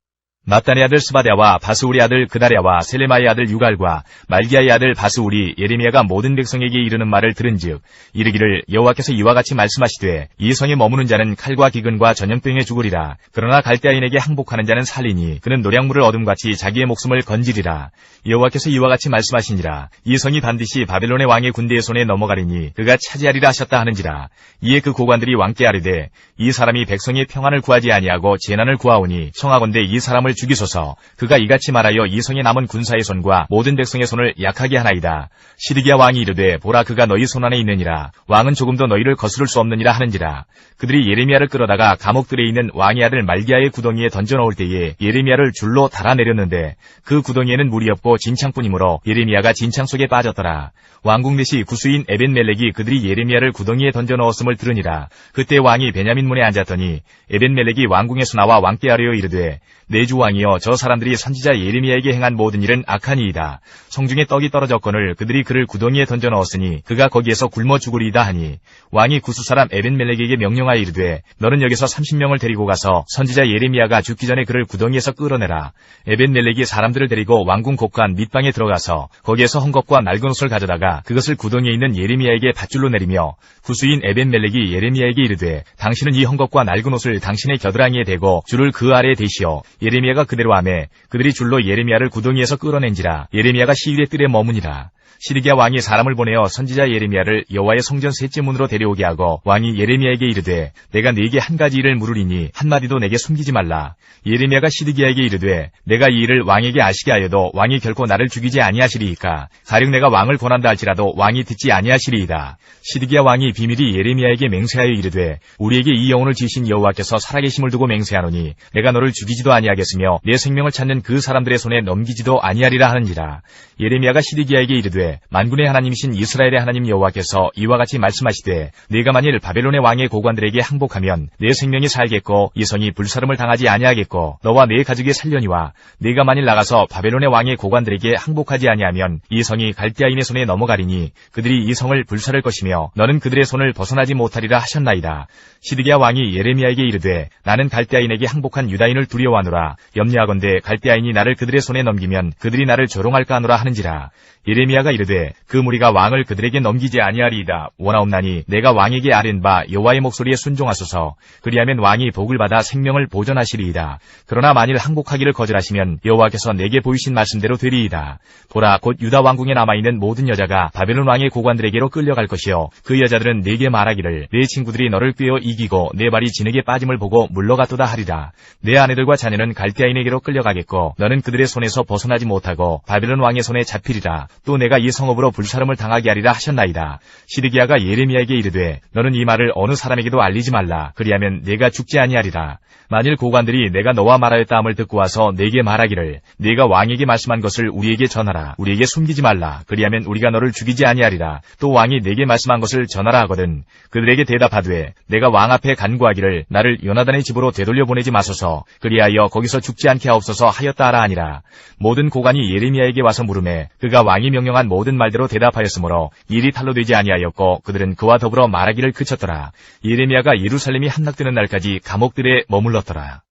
[SPEAKER 4] 마단의 아들 스바랴와 바스울의 아들 그다랴와 셀레마의 아들 유갈과 말기야의 아들 바스울이 예레미야가 모든 백성에게 이르는 말을 들은즉 이르기를 여호와께서 이와 같이 말씀하시되 이 성에 머무는 자는 칼과 기근과 전염병에 죽으리라. 그러나 갈대아인에게 항복하는 자는 살리니 그는 노량물을 얻음같이 자기의 목숨을 건지리라. 여호와께서 이와 같이 말씀하시니라. 이 성이 반드시 바벨론의 왕의 군대의 손에 넘어가리니 그가 차지하리라 하셨다 하는지라. 이에 그 고관들이 왕께 아뢰되 이 사람이 백성의 평안을 구하지 아니하고 재난을 구하오니 청하건대 이 사람을 죽이소서. 그가 이같이 말하여 이 성에 남은 군사의 손과 모든 백성의 손을 약하게 하나이다. 시드기야 왕이 이르되 보라 그가 너희 손안에 있느니라. 왕은 조금도 너희를 거스를 수 없느니라 하는지라. 그들이 예레미야를 끌어다가 감옥들에 있는 왕의 아들 말기야의 구덩이에 던져넣을 때에 예레미야를 줄로 달아내렸는데 그 구덩이에는 물이 없고 진창뿐이므로 예레미야가 진창 속에 빠졌더라. 왕궁 내시 구수인 에벤멜렉이 그들이 예레미야를 구덩이에 던져넣었음을 들으니라. 그때 왕이 베냐민 문에 앉았더니 에벤멜렉이 왕궁에서 나와 왕께 아뢰어 이르되 내 주 왕이여 저 사람들이 선지자 예레미야에게 행한 모든 일은 악하니이다. 성중에 떡이 떨어졌거늘 그들이 그를 구덩이에 던져넣었으니 그가 거기에서 굶어 죽으리이다 하니 왕이 구수 사람 에벤멜렉에게 명령하여 이르되 너는 여기서 30명을 데리고 가서 선지자 예레미야가 죽기 전에 그를 구덩이에서 끌어내라. 에벤멜렉이 사람들을 데리고 왕궁 곳간 밑방에 들어가서 거기에서 헝겊과 낡은 옷을 가져다가 그것을 구덩이에 있는 예레미야에게 밧줄로 내리며 구수인 에벤멜렉이 예레미야에게 이르되 당신은 이 헝겊과 낡은 옷을 당신의 겨드랑이에 대고 줄을 그 아래에 대시오. 예레미야가 그대로 하매 그들이 줄로 예레미야를 구덩이에서 끌어낸지라. 예레미야가 시위의 뜰에 머무니라. 시드기야 왕이 사람을 보내어 선지자 예레미야를 여호와의 성전 셋째 문으로 데려오게 하고 왕이 예레미야에게 이르되 내가 네게 한 가지 일을 물으리니 한마디도 내게 숨기지 말라. 예레미야가 시드기야에게 이르되 내가 이 일을 왕에게 아시게 하여도 왕이 결코 나를 죽이지 아니하시리이까. 가령 내가 왕을 권한다 할지라도 왕이 듣지 아니하시리이다. 시드기야 왕이 비밀이 예레미야에게 맹세하여 이르되 우리에게 이 영혼을 지으신 여호와께서 살아계심을 두고 맹세하노니 내가 너를 죽이지도 아니하겠으며 내 생명을 찾는 그 사람들의 손에 넘기지도 아니하리라 하는지라. 예레미야가 시드기야에게 이르되 만군의 하나님이신 이스라엘의 하나님 여호와께서 이와 같이 말씀하시되 네가 만일 바벨론의 왕의 고관들에게 항복하면 내 생명이 살겠고 이 성이 불사름을 당하지 아니하겠고 너와 네 가족이 살려니와 네가 만일 나가서 바벨론의 왕의 고관들에게 항복하지 아니하면 이 성이 갈대아인의 손에 넘어가리니 그들이 이 성을 불살할 것이며 너는 그들의 손을 벗어나지 못하리라 하셨나이다. 시드기야 왕이 예레미야에게 이르되 나는 갈대아인에게 항복한 유다인을 두려워하노라. 염려하건대 갈대아인이 나를 그들의 손에 넘기면 그들이 나를 조롱할까 하노라 하는지라. 예레미야가 이르되 그 무리가 왕을 그들에게 넘기지 아니하리이다. 원하옵나니 내가 왕에게 아뢰는 바 여호와의 목소리에 순종하소서. 그리하면 왕이 복을 받아 생명을 보전하시리이다. 그러나 만일 항복하기를 거절하시면 여호와께서 내게 보이신 말씀대로 되리이다. 보라 곧 유다 왕궁에 남아있는 모든 여자가 바벨론 왕의 고관들에게로 끌려갈 것이요 그 여자들은 내게 말하기를 내 친구들이 너를 꿰어 이기고 내 발이 진흙에 빠짐을 보고 물러갔도다 하리라. 내 아내들과 자녀는 갈대아인에게로 끌려가겠고 너는 그들의 손에서 벗어나지 못하고 바벨론 왕의 손에 잡히리라. 또 내가 이 성읍으로 불사름을 당하게 하리라 하셨나이다. 시드기야가 예레미야에게 이르되 너는 이 말을 어느 사람에게도 알리지 말라. 그리하면 내가 죽지 아니하리라. 만일 고관들이 내가 너와 말하였다 함을 듣고 와서 내게 말하기를 네가 왕에게 말씀한 것을 우리에게 전하라. 우리에게 숨기지 말라. 그리하면 우리가 너를 죽이지 아니하리라. 또 왕이 내게 말씀한 것을 전하라 하거든 그들에게 대답하되 내가 왕 앞에 간구하기를 나를 요나단의 집으로 되돌려 보내지 마소서. 그리하여 거기서 죽지 않게 하옵소서 하였다 하라 하니라. 모든 고관이 예레미야에게 와서 물으매 그가 왕이 명령한 모든 말대로 대답하였으므로 일이 탈로 되지 아니하였고 그들은 그와 더불어 말하기를 그쳤더라. 예레미야가 예루살렘이 함락되는 날까지 감옥들에 머물렀더라.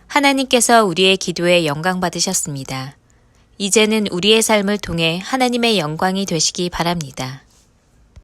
[SPEAKER 1] 하나님께서 우리의 기도에 영광 받으셨습니다. 이제는 우리의 삶을 통해 하나님의 영광이 되시기 바랍니다.